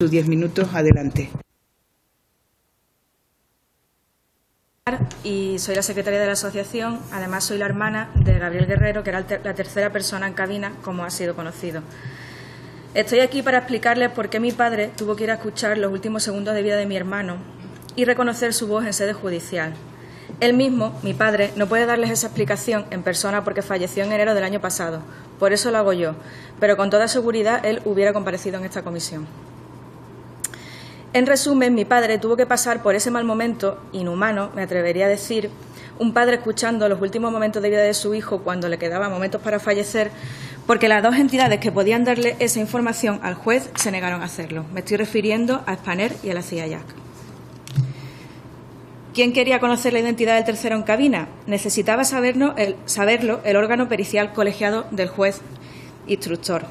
Sus 10 minutos, adelante. Y soy la secretaria de la asociación, además soy la hermana de Gabriel Guerrero, que era la tercera persona en cabina, como ha sido conocido. Estoy aquí para explicarles por qué mi padre tuvo que ir a escuchar los últimos segundos de vida de mi hermano y reconocer su voz en sede judicial. Él mismo, mi padre, no puede darles esa explicación en persona porque falleció en enero del año pasado. Por eso lo hago yo, pero con toda seguridad él hubiera comparecido en esta comisión. En resumen, mi padre tuvo que pasar por ese mal momento, inhumano, me atrevería a decir, un padre escuchando los últimos momentos de vida de su hijo cuando le quedaban momentos para fallecer, porque las dos entidades que podían darle esa información al juez se negaron a hacerlo. Me estoy refiriendo a Spanair y a la CIA Jack. ¿Quién quería conocer la identidad del tercero en cabina? Necesitaba saberlo el órgano pericial colegiado del juez instructor,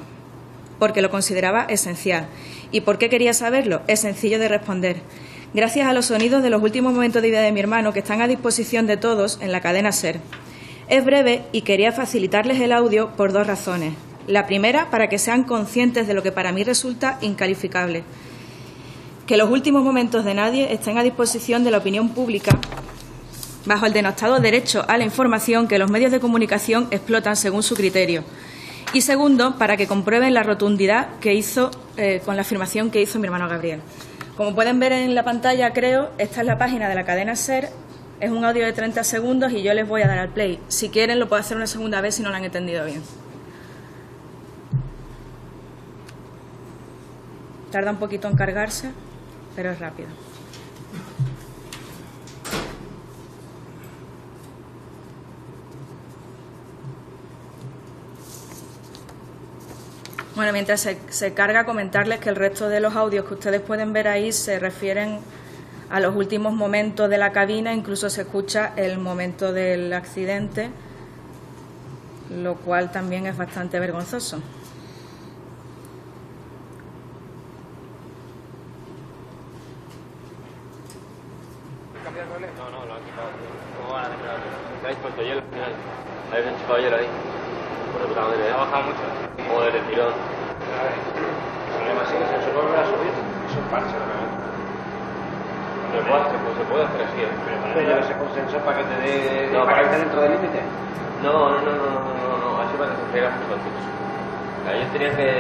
porque lo consideraba esencial. ¿Y por qué quería saberlo? Es sencillo de responder. Gracias a los sonidos de los últimos momentos de vida de mi hermano, que están a disposición de todos en la cadena SER. Es breve y quería facilitarles el audio por dos razones. La primera, para que sean conscientes de lo que para mí resulta incalificable. Que los últimos momentos de nadie estén a disposición de la opinión pública bajo el denostado derecho a la información que los medios de comunicación explotan según su criterio. Y segundo, para que comprueben la rotundidad que hizo con la afirmación que hizo mi hermano Gabriel. Como pueden ver en la pantalla, creo, esta es la página de la cadena SER, es un audio de 30 segundos y yo les voy a dar al play. Si quieren, lo puedo hacer una segunda vez si no lo han entendido bien. Tarda un poquito en cargarse, pero es rápido. Bueno, mientras se carga, comentarles que el resto de los audios que ustedes pueden ver ahí se refieren a los últimos momentos de la cabina, incluso se escucha el momento del accidente, lo cual también es bastante vergonzoso. No, lo han quitado. ¿Cómo van a dejar? ¿Se habéis puesto hielo al final? ¿Habéis enchufado hielo ahí? Por de puta madre, ¿ha bajado mucho? Joder, el tirón. El problema es que se suele volver a subir. Es un parche, realmente. Se puede hacer así, ¿eh? Pero para ello ese consenso para que te dé... No, para que esté dentro del límite. No. Así para que se friera mucho antes. Ellos tenían que...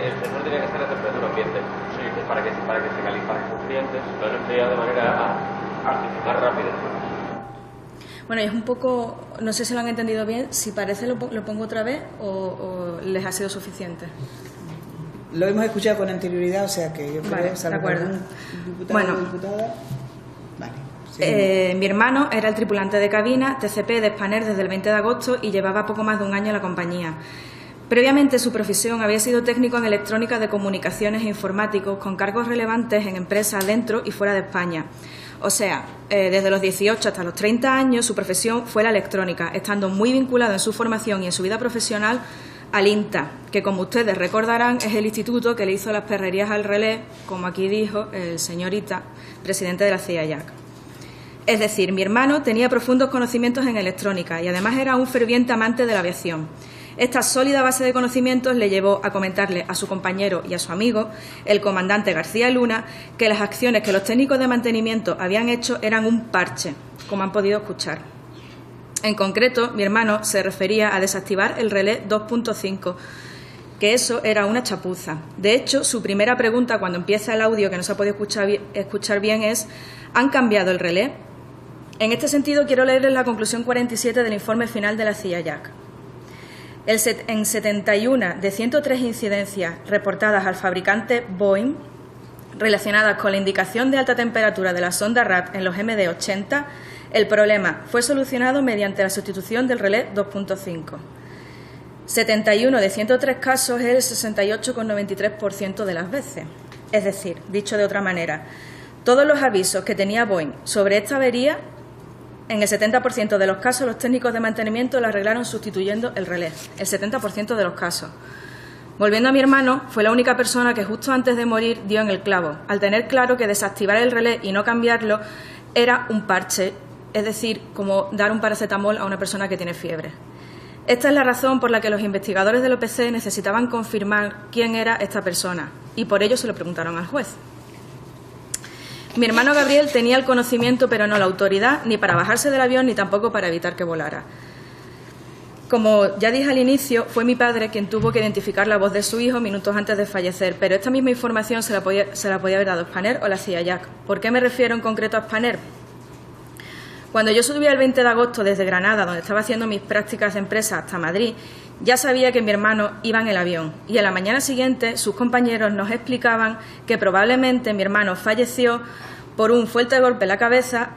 El sensor tenía que estar a temperatura ambiente. Sí. Para que se caliente, para que se enfríe antes. Lo han enfriado de manera artificial rápida. Bueno, y es un poco, no sé si lo han entendido bien, si parece lo pongo otra vez o les ha sido suficiente. Lo hemos escuchado con anterioridad, o sea que yo creo vale, que de acuerdo. Diputado o diputada. Vale. Mi hermano era el tripulante de cabina TCP de Spanair desde el 20 de agosto y llevaba poco más de un año en la compañía. Previamente su profesión había sido técnico en electrónica de comunicaciones e informáticos con cargos relevantes en empresas dentro y fuera de España. O sea, desde los 18 hasta los 30 años su profesión fue la electrónica, estando muy vinculado en su formación y en su vida profesional al INTA, que como ustedes recordarán es el instituto que le hizo las perrerías al relé, como aquí dijo el señor Ita, presidente de la CIA Jack. Es decir, mi hermano tenía profundos conocimientos en electrónica y además era un ferviente amante de la aviación. Esta sólida base de conocimientos le llevó a comentarle a su compañero y a su amigo, el comandante García Luna, que las acciones que los técnicos de mantenimiento habían hecho eran un parche, como han podido escuchar. En concreto, mi hermano se refería a desactivar el relé 2.5, que eso era una chapuza. De hecho, su primera pregunta cuando empieza el audio, que no se ha podido escuchar bien, es ¿han cambiado el relé? En este sentido, quiero leerles la conclusión 47 del informe final de la CIA Jack. En 71 de 103 incidencias reportadas al fabricante Boeing relacionadas con la indicación de alta temperatura de la sonda RAT en los MD-80, el problema fue solucionado mediante la sustitución del relé 2.5. 71 de 103 casos es el 68,93% de las veces. Es decir, dicho de otra manera, todos los avisos que tenía Boeing sobre esta avería, en el 70% de los casos los técnicos de mantenimiento lo arreglaron sustituyendo el relé, el 70% de los casos. Volviendo a mi hermano, fue la única persona que justo antes de morir dio en el clavo, al tener claro que desactivar el relé y no cambiarlo era un parche, es decir, como dar un paracetamol a una persona que tiene fiebre. Esta es la razón por la que los investigadores del OPC necesitaban confirmar quién era esta persona y por ello se lo preguntaron al juez. Mi hermano Gabriel tenía el conocimiento, pero no la autoridad, ni para bajarse del avión, ni tampoco para evitar que volara. Como ya dije al inicio, fue mi padre quien tuvo que identificar la voz de su hijo minutos antes de fallecer, pero esta misma información se la podía haber dado Spanair o la CIA Jack. ¿Por qué me refiero en concreto a Spanair? Cuando yo subí el 20 de agosto desde Granada, donde estaba haciendo mis prácticas de empresa, hasta Madrid, ya sabía que mi hermano iba en el avión y a la mañana siguiente sus compañeros nos explicaban que probablemente mi hermano falleció por un fuerte golpe en la cabeza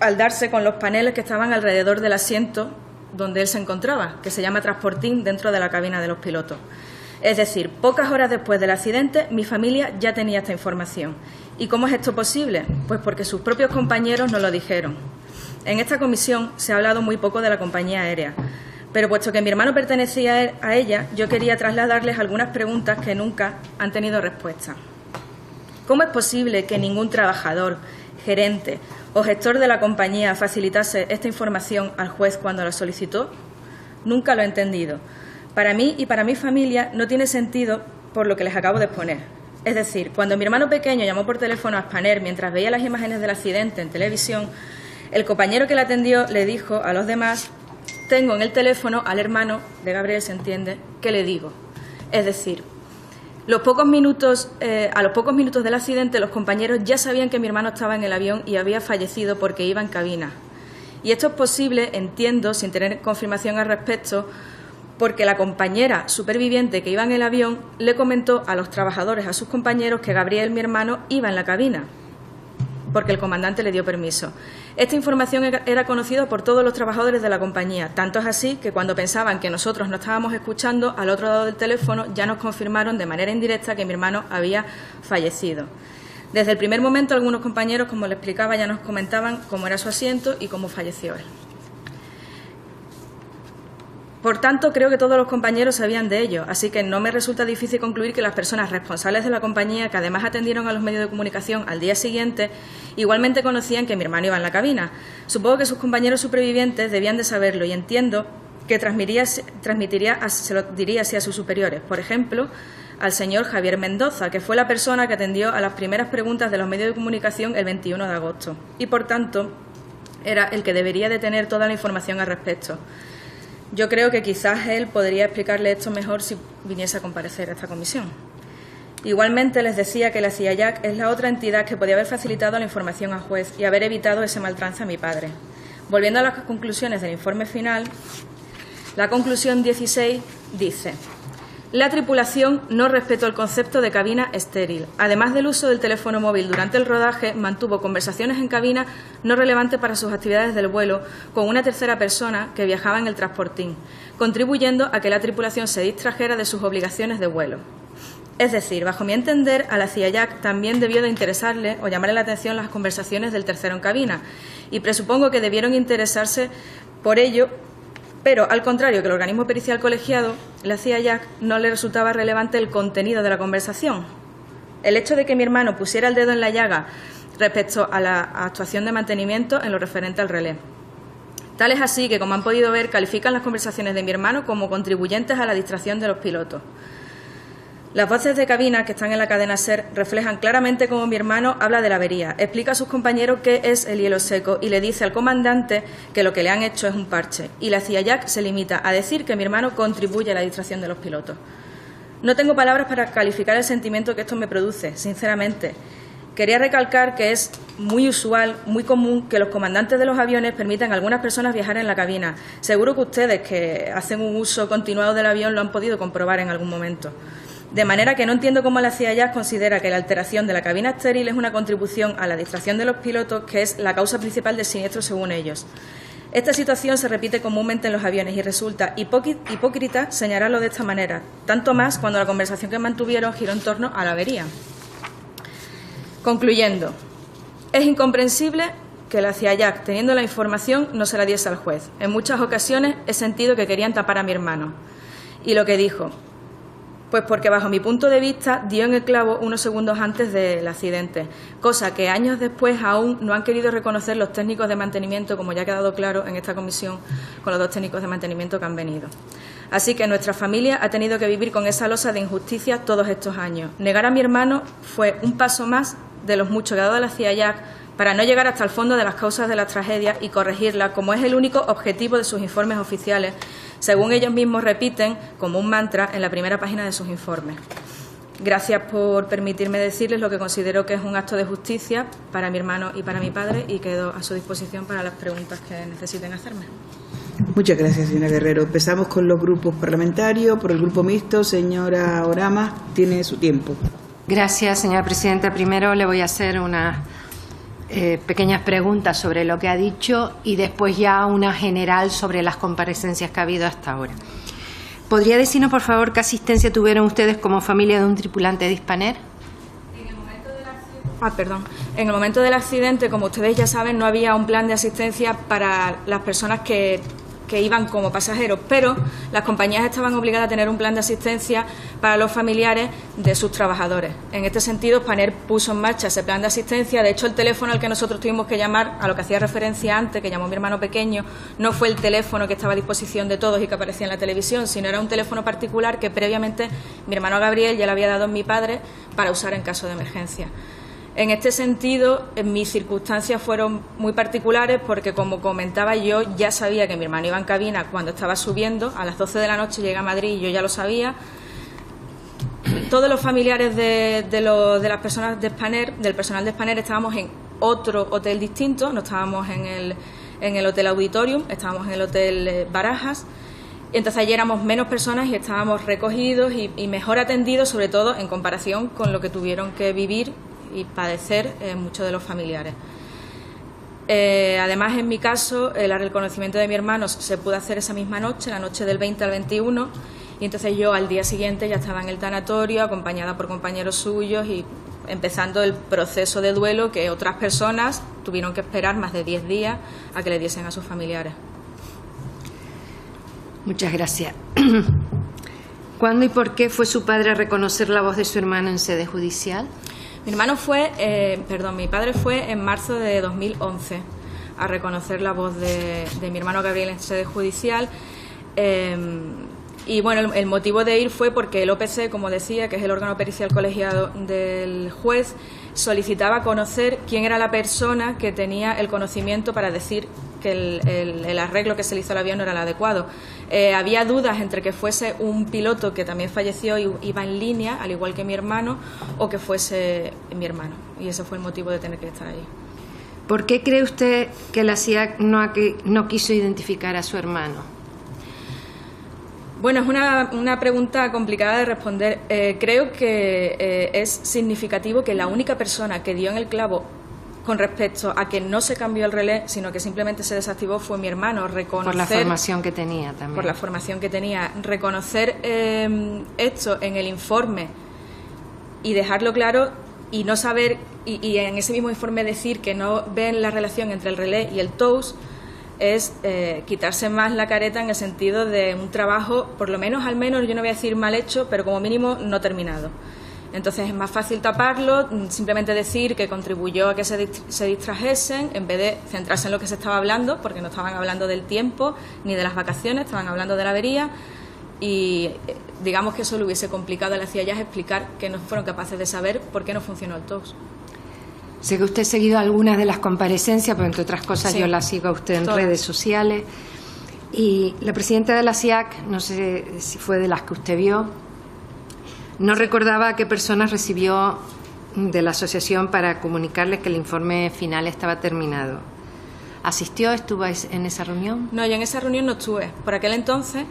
al darse con los paneles que estaban alrededor del asiento donde él se encontraba, que se llama transportín dentro de la cabina de los pilotos. Es decir, pocas horas después del accidente, mi familia ya tenía esta información. ¿Y cómo es esto posible? Pues porque sus propios compañeros nos lo dijeron. En esta comisión se ha hablado muy poco de la compañía aérea, pero puesto que mi hermano pertenecía a ella, yo quería trasladarles algunas preguntas que nunca han tenido respuesta. ¿Cómo es posible que ningún trabajador, gerente o gestor de la compañía facilitase esta información al juez cuando la solicitó? Nunca lo he entendido. Para mí y para mi familia no tiene sentido por lo que les acabo de exponer. Es decir, cuando mi hermano pequeño llamó por teléfono a Spanair mientras veía las imágenes del accidente en televisión, el compañero que le atendió le dijo a los demás: tengo en el teléfono al hermano de Gabriel, se entiende, ¿qué le digo? Es decir, a los pocos minutos del accidente los compañeros ya sabían que mi hermano estaba en el avión y había fallecido porque iba en cabina. Y esto es posible, entiendo, sin tener confirmación al respecto, porque la compañera superviviente que iba en el avión le comentó a los trabajadores, a sus compañeros, que Gabriel, mi hermano, iba en la cabina, porque el comandante le dio permiso. Esta información era conocida por todos los trabajadores de la compañía, tanto es así que cuando pensaban que nosotros no estábamos escuchando, al otro lado del teléfono ya nos confirmaron de manera indirecta que mi hermano había fallecido. Desde el primer momento, algunos compañeros, como le explicaba, ya nos comentaban cómo era su asiento y cómo falleció él. Por tanto, creo que todos los compañeros sabían de ello, así que no me resulta difícil concluir que las personas responsables de la compañía, que además atendieron a los medios de comunicación al día siguiente, igualmente conocían que mi hermano iba en la cabina. Supongo que sus compañeros supervivientes debían de saberlo y entiendo que se lo diría así a sus superiores. Por ejemplo, al señor Javier Mendoza, que fue la persona que atendió a las primeras preguntas de los medios de comunicación el 21 de agosto y, por tanto, era el que debería de tener toda la información al respecto. Yo creo que quizás él podría explicarle esto mejor si viniese a comparecer a esta comisión. Igualmente les decía que la CIA Jack es la otra entidad que podía haber facilitado la información al juez y haber evitado ese mal trance a mi padre. Volviendo a las conclusiones del informe final, la conclusión 16 dice: la tripulación no respetó el concepto de cabina estéril. Además del uso del teléfono móvil durante el rodaje, mantuvo conversaciones en cabina no relevantes para sus actividades del vuelo con una tercera persona que viajaba en el transportín, contribuyendo a que la tripulación se distrajera de sus obligaciones de vuelo. Es decir, bajo mi entender, a la CIA Jack también debió de interesarle o llamarle la atención las conversaciones del tercero en cabina, y presupongo que debieron interesarse por ello. Pero, al contrario que el organismo pericial colegiado, la CIA Jack no le resultaba relevante el contenido de la conversación. El hecho de que mi hermano pusiera el dedo en la llaga respecto a la actuación de mantenimiento en lo referente al relé. Tal es así que, como han podido ver, califican las conversaciones de mi hermano como contribuyentes a la distracción de los pilotos. Las voces de cabina que están en la cadena SER reflejan claramente cómo mi hermano habla de la avería, explica a sus compañeros qué es el hielo seco y le dice al comandante que lo que le han hecho es un parche. Y la CIA Jack se limita a decir que mi hermano contribuye a la distracción de los pilotos. No tengo palabras para calificar el sentimiento que esto me produce, sinceramente. Quería recalcar que es muy usual, muy común, que los comandantes de los aviones permitan a algunas personas viajar en la cabina. Seguro que ustedes, que hacen un uso continuado del avión, lo han podido comprobar en algún momento. De manera que no entiendo cómo la CIA Jack considera que la alteración de la cabina estéril es una contribución a la distracción de los pilotos, que es la causa principal del siniestro según ellos. Esta situación se repite comúnmente en los aviones y resulta hipócrita señalarlo de esta manera, tanto más cuando la conversación que mantuvieron giró en torno a la avería. Concluyendo, es incomprensible que la CIA Jack, teniendo la información, no se la diese al juez. En muchas ocasiones he sentido que querían tapar a mi hermano. Y lo que dijo: pues porque bajo mi punto de vista dio en el clavo unos segundos antes del accidente, cosa que años después aún no han querido reconocer los técnicos de mantenimiento, como ya ha quedado claro en esta comisión con los dos técnicos de mantenimiento que han venido. Así que nuestra familia ha tenido que vivir con esa losa de injusticia todos estos años. Negar a mi hermano fue un paso más de los muchos que ha dado la CIA Jack para no llegar hasta el fondo de las causas de la tragedia y corregirla, como es el único objetivo de sus informes oficiales, según ellos mismos repiten como un mantra en la primera página de sus informes. Gracias por permitirme decirles lo que considero que es un acto de justicia para mi hermano y para mi padre, y quedo a su disposición para las preguntas que necesiten hacerme. Muchas gracias, señora Guerrero. Empezamos con los grupos parlamentarios. Por el Grupo Mixto, señora Oramas, tiene su tiempo. Gracias, señora presidenta. Primero le voy a hacer unas pequeñas preguntas sobre lo que ha dicho y después ya una general sobre las comparecencias que ha habido hasta ahora. ¿Podría decirnos, por favor, qué asistencia tuvieron ustedes como familia de un tripulante de Hispaner? En el momento del accidente, como ustedes ya saben, no había un plan de asistencia para las personas que iban como pasajeros, pero las compañías estaban obligadas a tener un plan de asistencia para los familiares de sus trabajadores. En este sentido, Spanair puso en marcha ese plan de asistencia. De hecho, el teléfono al que nosotros tuvimos que llamar, a lo que hacía referencia antes, que llamó mi hermano pequeño, no fue el teléfono que estaba a disposición de todos y que aparecía en la televisión, sino era un teléfono particular que previamente mi hermano Gabriel ya le había dado a mi padre para usar en caso de emergencia. En este sentido, mis circunstancias fueron muy particulares porque, como comentaba, yo ya sabía que mi hermano iba en cabina cuando estaba subiendo. A las 12 de la noche llega a Madrid y yo ya lo sabía. Todos los familiares de las personas de Spanair, del personal de Spanair, estábamos en otro hotel distinto. No estábamos en el Hotel Auditorium, estábamos en el Hotel Barajas. Entonces allí éramos menos personas y estábamos recogidos y mejor atendidos, sobre todo en comparación con lo que tuvieron que vivir y padecer muchos de los familiares. Además, en mi caso, el reconocimiento de mi hermano se pudo hacer esa misma noche, la noche del 20 al 21, y entonces yo al día siguiente ya estaba en el tanatorio, acompañada por compañeros suyos y empezando el proceso de duelo que otras personas tuvieron que esperar más de 10 días a que le diesen a sus familiares. Muchas gracias. ¿Cuándo y por qué fue su padre a reconocer la voz de su hermano en sede judicial? Mi padre fue en marzo de 2011 a reconocer la voz de mi hermano Gabriel en sede judicial. Y bueno, el motivo de ir fue porque el OPC, como decía, que es el órgano pericial colegiado del juez, solicitaba conocer quién era la persona que tenía el conocimiento para decir que el arreglo que se le hizo al avión no era el adecuado. Había dudas entre que fuese un piloto que también falleció y iba en línea, al igual que mi hermano, o que fuese mi hermano. Y ese fue el motivo de tener que estar allí. ¿Por qué cree usted que la CIA no quiso identificar a su hermano? Bueno, es una pregunta complicada de responder. Creo que es significativo que la única persona que dio en el clavo con respecto a que no se cambió el relé, sino que simplemente se desactivó, fue mi hermano. Por la formación que tenía también. Por la formación que tenía. Reconocer esto en el informe y dejarlo claro y no saber, y en ese mismo informe decir que no ven la relación entre el relé y el TOWS, es quitarse más la careta en el sentido de un trabajo, por lo menos, al menos, yo no voy a decir mal hecho, pero como mínimo no terminado. Entonces es más fácil taparlo, simplemente decir que contribuyó a que se distrajesen, en vez de centrarse en lo que se estaba hablando, porque no estaban hablando del tiempo ni de las vacaciones, estaban hablando de la avería, y digamos que eso le hubiese complicado a la CIA Jack explicar que no fueron capaces de saber por qué no funcionó el TOWS. Sé que usted ha seguido algunas de las comparecencias, pero entre otras cosas sí, yo la sigo a usted en todas. Redes sociales. Y la presidenta de la CIAC, no sé si fue de las que usted vio, no recordaba a qué personas recibió de la asociación para comunicarles que el informe final estaba terminado. ¿Asistió? ¿Estuvo en esa reunión? No, yo en esa reunión no estuve. Por aquel entonces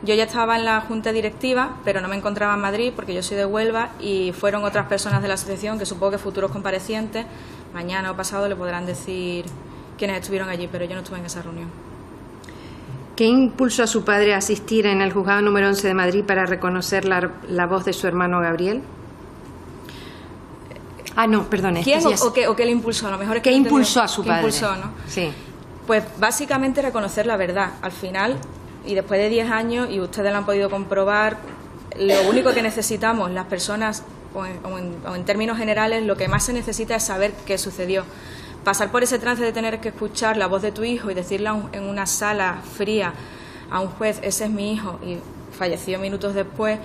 yo ya estaba en la junta directiva, pero no me encontraba en Madrid porque yo soy de Huelva y fueron otras personas de la asociación que supongo que futuros comparecientes, mañana o pasado, le podrán decir quiénes estuvieron allí, pero yo no estuve en esa reunión. ¿Qué impulsó a su padre a asistir en el juzgado número 11 de Madrid para reconocer la voz de su hermano Gabriel? No, perdón. ¿Quién o qué le impulsó? A lo mejor es que ¿qué impulsó a su padre? ¿Qué impulsó, no? Sí. Pues básicamente reconocer la verdad. Al final, y después de 10 años, y ustedes lo han podido comprobar, lo único que necesitamos las personas, o en términos generales, lo que más se necesita es saber qué sucedió. Pasar por ese trance de tener que escuchar la voz de tu hijo y decirle en una sala fría a un juez, ese es mi hijo, y falleció minutos después,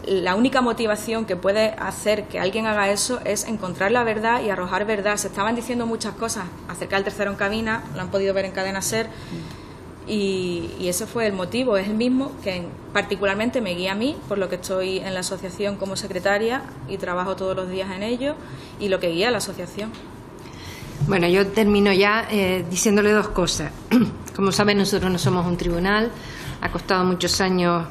la única motivación que puede hacer que alguien haga eso es encontrar la verdad y arrojar verdad. Se estaban diciendo muchas cosas acerca del tercero en cabina, lo han podido ver en Cadena SER, y ese fue el motivo, es el mismo que particularmente me guía a mí, por lo que estoy en la asociación como secretaria y trabajo todos los días en ello, y lo que guía a la asociación. Bueno, yo termino ya diciéndole dos cosas. Como saben, nosotros no somos un tribunal, ha costado muchos años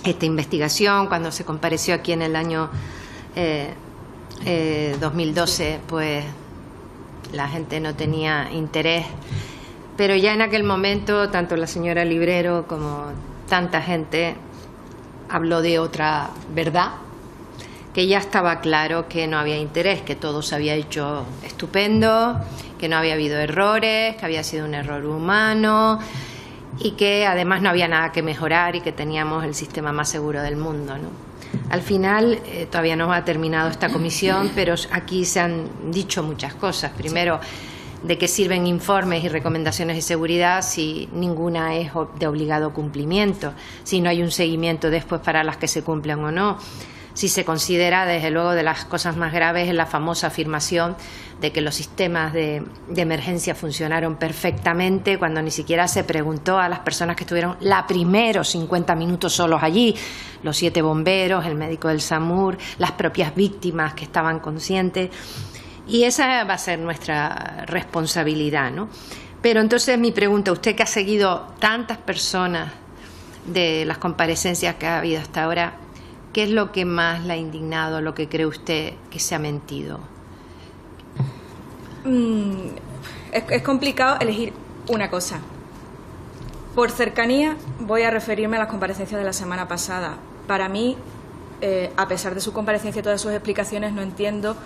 esta investigación. Cuando se compareció aquí en el año 2012, pues la gente no tenía interés, pero ya en aquel momento tanto la señora Librero como tanta gente habló de otra verdad, que ya estaba claro que no había interés, que todo se había hecho estupendo, que no había habido errores, que había sido un error humano y que además no había nada que mejorar y que teníamos el sistema más seguro del mundo, ¿no? Al final, todavía no ha terminado esta comisión, pero aquí se han dicho muchas cosas. Primero, de qué sirven informes y recomendaciones de seguridad si ninguna es de obligado cumplimiento, si no hay un seguimiento después para las que se cumplen o no. Si se considera, desde luego, de las cosas más graves es la famosa afirmación de que los sistemas de emergencia funcionaron perfectamente cuando ni siquiera se preguntó a las personas que estuvieron la primeros 50 minutos solos allí, los 7 bomberos, el médico del SAMUR, las propias víctimas que estaban conscientes. Y esa va a ser nuestra responsabilidad, ¿no? Pero entonces mi pregunta, usted que ha seguido tantas personas de las comparecencias que ha habido hasta ahora, ¿qué es lo que más la ha indignado, lo que cree usted que se ha mentido? Es complicado elegir una cosa. Por cercanía voy a referirme a las comparecencias de la semana pasada. Para mí, a pesar de su comparecencia y todas sus explicaciones, no entiendo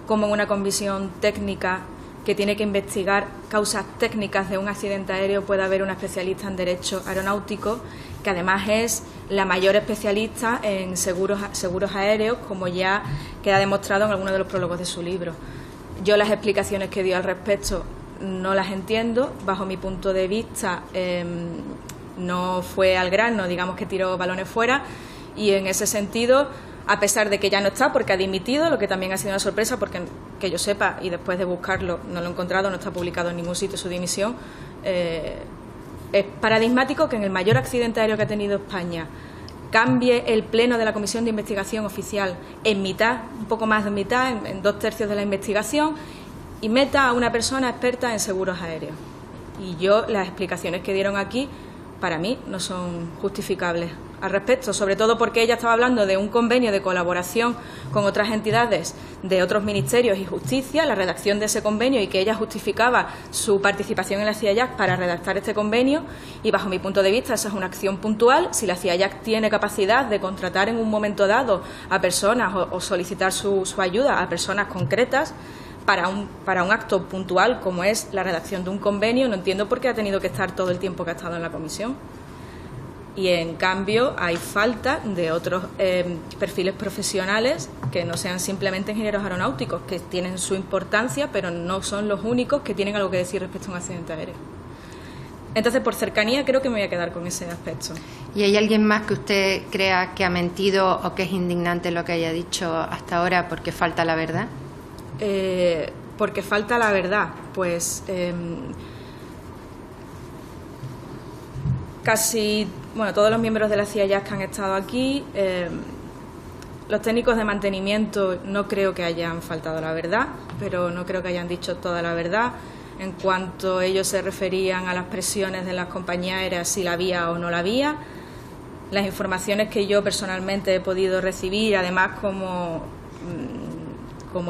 cómo en una comisión técnica que tiene que investigar causas técnicas de un accidente aéreo puede haber una especialista en Derecho Aeronáutico, que además es la mayor especialista en seguros aéreos, como ya queda demostrado en alguno de los prólogos de su libro. Yo las explicaciones que dio al respecto no las entiendo. Bajo mi punto de vista, no fue al grano, digamos que tiró balones fuera, y en ese sentido, a pesar de que ya no está, porque ha dimitido, lo que también ha sido una sorpresa, porque que yo sepa, y después de buscarlo no lo he encontrado, no está publicado en ningún sitio su dimisión. Es paradigmático que en el mayor accidente aéreo que ha tenido España cambie el pleno de la Comisión de Investigación oficial en mitad, un poco más de mitad, en 2/3 de la investigación, y meta a una persona experta en seguros aéreos. Y las explicaciones que dieron aquí, para mí, no son justificables al respecto, sobre todo porque ella estaba hablando de un convenio de colaboración con otras entidades de otros ministerios y justicia, la redacción de ese convenio, y que ella justificaba su participación en la CIAJAC para redactar este convenio, y bajo mi punto de vista esa es una acción puntual. Si la CIAJAC tiene capacidad de contratar en un momento dado a personas o solicitar su ayuda a personas concretas para un acto puntual como es la redacción de un convenio, no entiendo por qué ha tenido que estar todo el tiempo que ha estado en la comisión. Y en cambio hay falta de otros perfiles profesionales que no sean simplemente ingenieros aeronáuticos, que tienen su importancia, pero no son los únicos que tienen algo que decir respecto a un accidente aéreo. Entonces, por cercanía, creo que me voy a quedar con ese aspecto. ¿Y hay alguien más que usted crea que ha mentido o que es indignante lo que haya dicho hasta ahora porque falta la verdad? Porque falta la verdad, pues todos los miembros de la CIAJAC que han estado aquí, los técnicos de mantenimiento no creo que hayan faltado la verdad, pero no creo que hayan dicho toda la verdad. En cuanto ellos se referían a las presiones de las compañías aéreas, si la había o no la había, las informaciones que yo personalmente he podido recibir, además como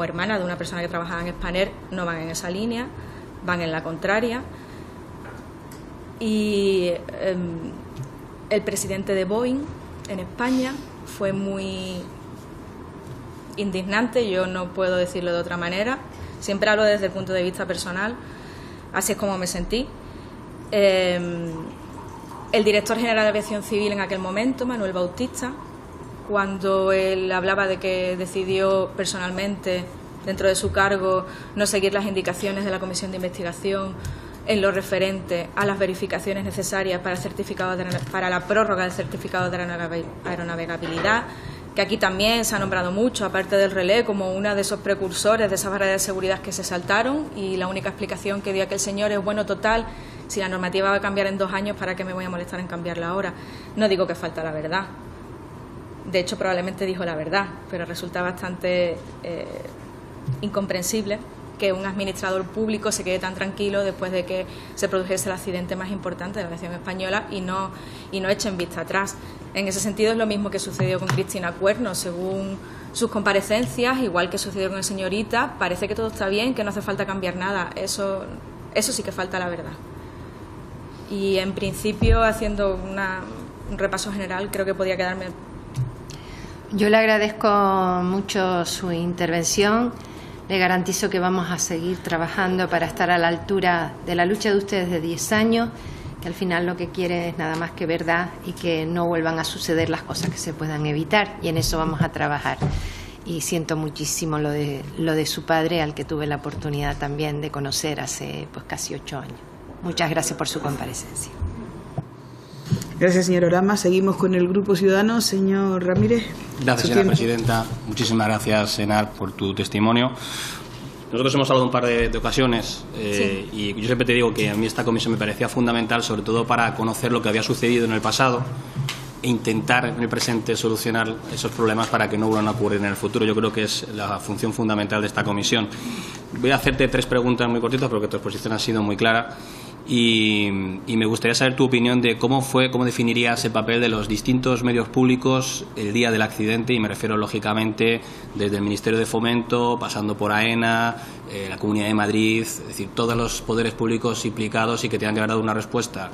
hermana de una persona que trabajaba en Spanair, no van en esa línea, van en la contraria. Y el presidente de Boeing en España fue muy indignante, yo no puedo decirlo de otra manera, siempre hablo desde el punto de vista personal, así es como me sentí. El director general de Aviación Civil en aquel momento, Manuel Bautista, cuando él hablaba de que decidió personalmente, dentro de su cargo, no seguir las indicaciones de la Comisión de Investigación, en lo referente a las verificaciones necesarias para la prórroga del certificado de aeronavegabilidad, que aquí también se ha nombrado mucho, aparte del relé, como uno de esos precursores de esas barreras de seguridad que se saltaron, y la única explicación que dio aquel señor es, bueno, total, si la normativa va a cambiar en 2 años, ¿para qué me voy a molestar en cambiarla ahora? No digo que falta la verdad. De hecho, probablemente dijo la verdad, pero resulta bastante incomprensible que un administrador público se quede tan tranquilo después de que se produjese el accidente más importante de la nación española y no echen vista atrás. En ese sentido es lo mismo que sucedió con Cristina Cuerno. Según sus comparecencias, igual que sucedió con el señor Ita, parece que todo está bien, que no hace falta cambiar nada. Eso sí que falta la verdad. Y en principio, haciendo un repaso general, creo que podía quedarme. Yo le agradezco mucho su intervención. Le garantizo que vamos a seguir trabajando para estar a la altura de la lucha de ustedes de 10 años, que al final lo que quieren es nada más que verdad y que no vuelvan a suceder las cosas que se puedan evitar, y en eso vamos a trabajar. Y siento muchísimo lo de su padre, al que tuve la oportunidad también de conocer hace casi 8 años. Muchas gracias por su comparecencia. Gracias, señor Orama. Seguimos con el Grupo Ciudadanos. Señor Ramírez. Gracias, señora presidenta. Muchísimas gracias, Enar, por tu testimonio. Nosotros hemos hablado un par de ocasiones y yo siempre te digo que a mí esta comisión me parecía fundamental, sobre todo para conocer lo que había sucedido en el pasado e intentar en el presente solucionar esos problemas para que no vuelvan a ocurrir en el futuro. Yo creo que es la función fundamental de esta comisión. Voy a hacerte 3 preguntas muy cortitas porque tu exposición ha sido muy clara. Y me gustaría saber tu opinión de cómo definirías el papel de los distintos medios públicos el día del accidente, y me refiero lógicamente desde el Ministerio de Fomento, pasando por AENA, la Comunidad de Madrid, es decir, todos los poderes públicos implicados, y que tengan que haber dado una respuesta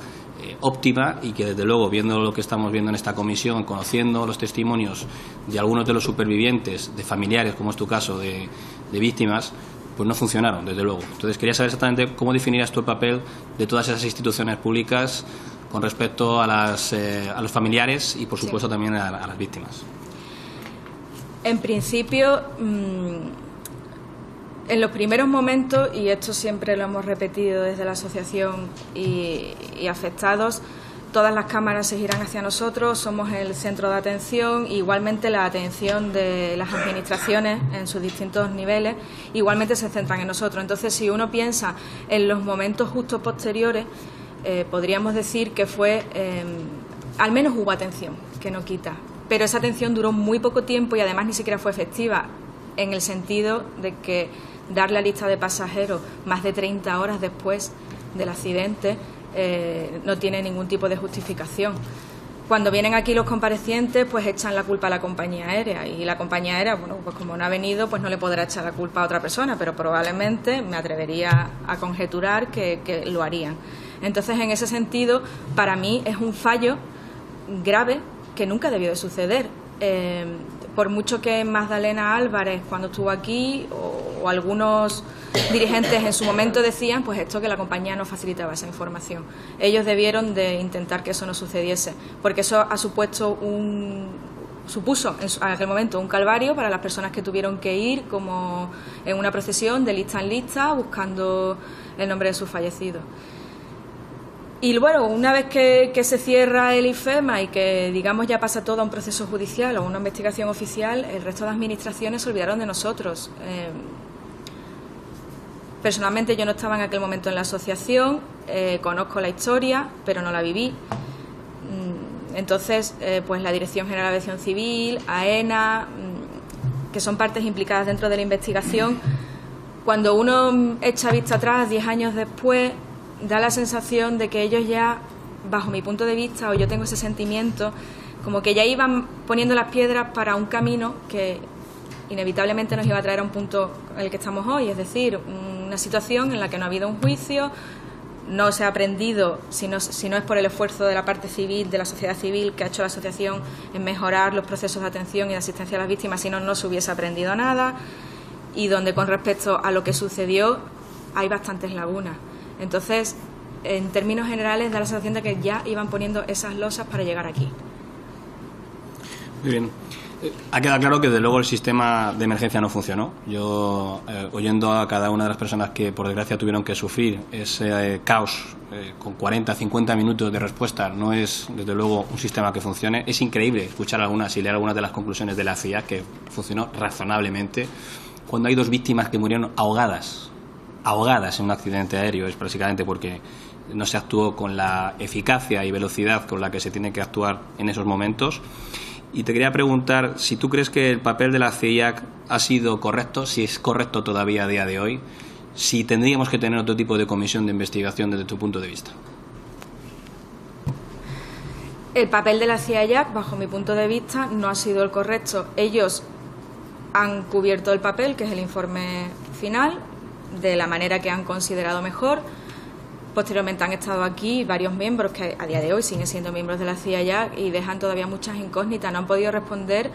óptima, y que desde luego, viendo lo que estamos viendo en esta comisión, conociendo los testimonios de algunos de los supervivientes, de familiares, como es tu caso, de víctimas, pues no funcionaron, desde luego. Entonces quería saber exactamente cómo definirías tú el papel de todas esas instituciones públicas con respecto a los familiares y, por supuesto, también a las víctimas. En principio, en los primeros momentos, y esto siempre lo hemos repetido desde la asociación y afectados, todas las cámaras se giran hacia nosotros, somos el centro de atención, igualmente la atención de las administraciones en sus distintos niveles igualmente se centran en nosotros. Entonces, si uno piensa en los momentos justo posteriores, podríamos decir que al menos hubo atención, que no quita, pero esa atención duró muy poco tiempo y además ni siquiera fue efectiva, en el sentido de que dar la lista de pasajeros más de 30 horas después del accidente no tiene ningún tipo de justificación. Cuando vienen aquí los comparecientes, pues echan la culpa a la compañía aérea, y la compañía aérea, bueno, pues como no ha venido, pues no le podrá echar la culpa a otra persona, pero probablemente me atrevería a conjeturar que lo harían. Entonces, en ese sentido, para mí es un fallo grave que nunca debió de suceder. Por mucho que Magdalena Álvarez, cuando estuvo aquí, o algunos dirigentes en su momento decían, pues esto, que la compañía no facilitaba esa información. Ellos debieron de intentar que eso no sucediese, porque eso ha supuso en aquel momento un calvario para las personas que tuvieron que ir como en una procesión de lista en lista buscando el nombre de sus fallecidos. Y bueno, una vez que se cierra el IFEMA y que, digamos, ya pasa todo a un proceso judicial o una investigación oficial, el resto de administraciones se olvidaron de nosotros. Personalmente yo no estaba en aquel momento en la asociación, conozco la historia, pero no la viví. Entonces, pues la Dirección General de Aviación Civil, AENA, que son partes implicadas dentro de la investigación, cuando uno echa vista atrás 10 años después, da la sensación de que ellos ya, bajo mi punto de vista, o yo tengo ese sentimiento, como que ya iban poniendo las piedras para un camino que inevitablemente nos iba a traer a un punto en el que estamos hoy, es decir, una situación en la que no ha habido un juicio, no se ha aprendido, si no es por el esfuerzo de la parte civil, de la sociedad civil que ha hecho la asociación en mejorar los procesos de atención y de asistencia a las víctimas, si no se hubiese aprendido nada, y donde con respecto a lo que sucedió hay bastantes lagunas. Entonces, en términos generales, da la sensación de que ya iban poniendo esas losas para llegar aquí. Muy bien. Ha quedado claro que desde luego el sistema de emergencia no funcionó. Yo, oyendo a cada una de las personas que por desgracia tuvieron que sufrir ese caos con 40, 50 minutos de respuesta, no es desde luego un sistema que funcione. Es increíble escuchar algunas y leer algunas de las conclusiones de la CIA, que funcionó razonablemente, cuando hay 2 víctimas que murieron ahogadas en un accidente aéreo. Es básicamente porque no se actuó con la eficacia y velocidad con la que se tiene que actuar en esos momentos. Y te quería preguntar si tú crees que el papel de la CIAC ha sido correcto, si es correcto todavía a día de hoy, si tendríamos que tener otro tipo de comisión de investigación desde tu punto de vista. El papel de la CIAC, bajo mi punto de vista, no ha sido el correcto. Ellos han cubierto el papel, que es el informe final, de la manera que han considerado mejor. Posteriormente han estado aquí varios miembros que a día de hoy siguen siendo miembros de la CIA y dejan todavía muchas incógnitas. No han podido responder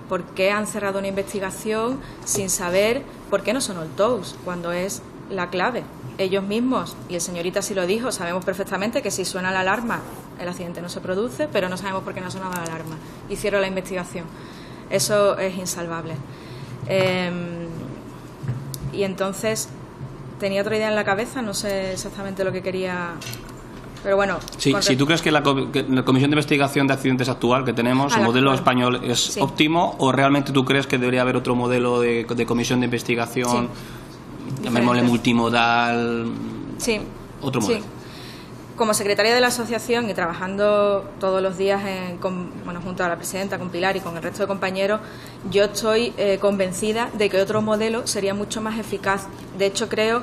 por qué han cerrado una investigación sin saber por qué no sonó el TOWS, cuando es la clave. Ellos mismos, y el señorita sí lo dijo, sabemos perfectamente que si suena la alarma el accidente no se produce, pero no sabemos por qué no sonaba la alarma. Y cierro la investigación. Eso es insalvable. Y entonces... tenía otra idea en la cabeza, no sé exactamente lo que quería, pero bueno. Sí, si tú crees que la Comisión de Investigación de Accidentes actual que tenemos, el modelo español, es óptimo, o realmente tú crees que debería haber otro modelo de comisión de investigación, llamémosle multimodal, otro modelo? Sí. Como secretaria de la asociación y trabajando todos los días junto a la presidenta, con Pilar y con el resto de compañeros, yo estoy convencida de que otro modelo sería mucho más eficaz. De hecho, creo,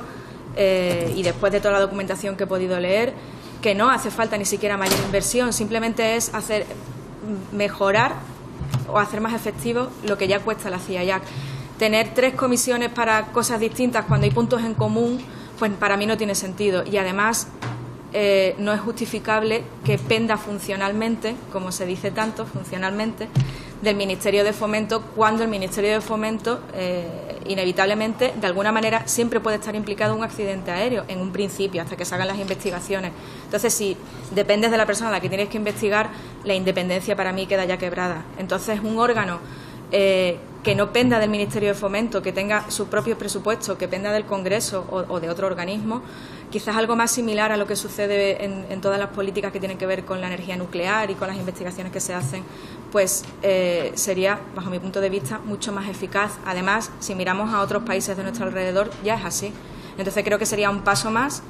y después de toda la documentación que he podido leer, que no hace falta ni siquiera mayor inversión, simplemente es mejorar o hacer más efectivo lo que ya cuesta la CIAC. Tener 3 comisiones para cosas distintas cuando hay puntos en común, pues para mí no tiene sentido. Y además... no es justificable que penda funcionalmente, como se dice tanto, funcionalmente, del Ministerio de Fomento, cuando el Ministerio de Fomento, inevitablemente, de alguna manera, siempre puede estar implicado en un accidente aéreo, en un principio, hasta que se hagan las investigaciones. Entonces, si dependes de la persona a la que tienes que investigar, la independencia para mí queda ya quebrada. Entonces, un órgano que no penda del Ministerio de Fomento, que tenga sus propios presupuestos, que penda del Congreso o de otro organismo, quizás algo más similar a lo que sucede en todas las políticas que tienen que ver con la energía nuclear y con las investigaciones que se hacen, pues sería, bajo mi punto de vista, mucho más eficaz. Además, si miramos a otros países de nuestro alrededor, ya es así. Entonces creo que sería un paso más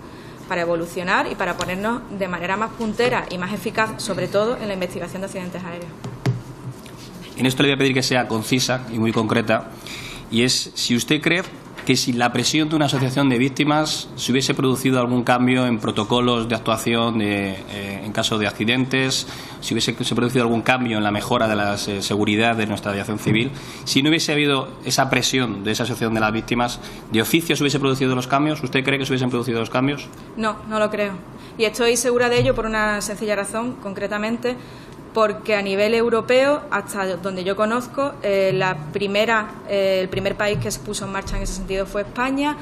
para evolucionar y para ponernos de manera más puntera y más eficaz, sobre todo en la investigación de accidentes aéreos. En esto le voy a pedir que sea concisa y muy concreta, y es si usted cree que sin la presión de una asociación de víctimas se hubiese producido algún cambio en protocolos de actuación en caso de accidentes, si hubiese producido algún cambio en la mejora de la seguridad de nuestra aviación civil, si no hubiese habido esa presión de esa asociación de las víctimas, ¿de oficio se hubiese producido los cambios? ¿Usted cree que se hubiesen producido los cambios? No, no lo creo. Y estoy segura de ello por una sencilla razón, concretamente, porque a nivel europeo, hasta donde yo conozco, el primer país que se puso en marcha en ese sentido fue España,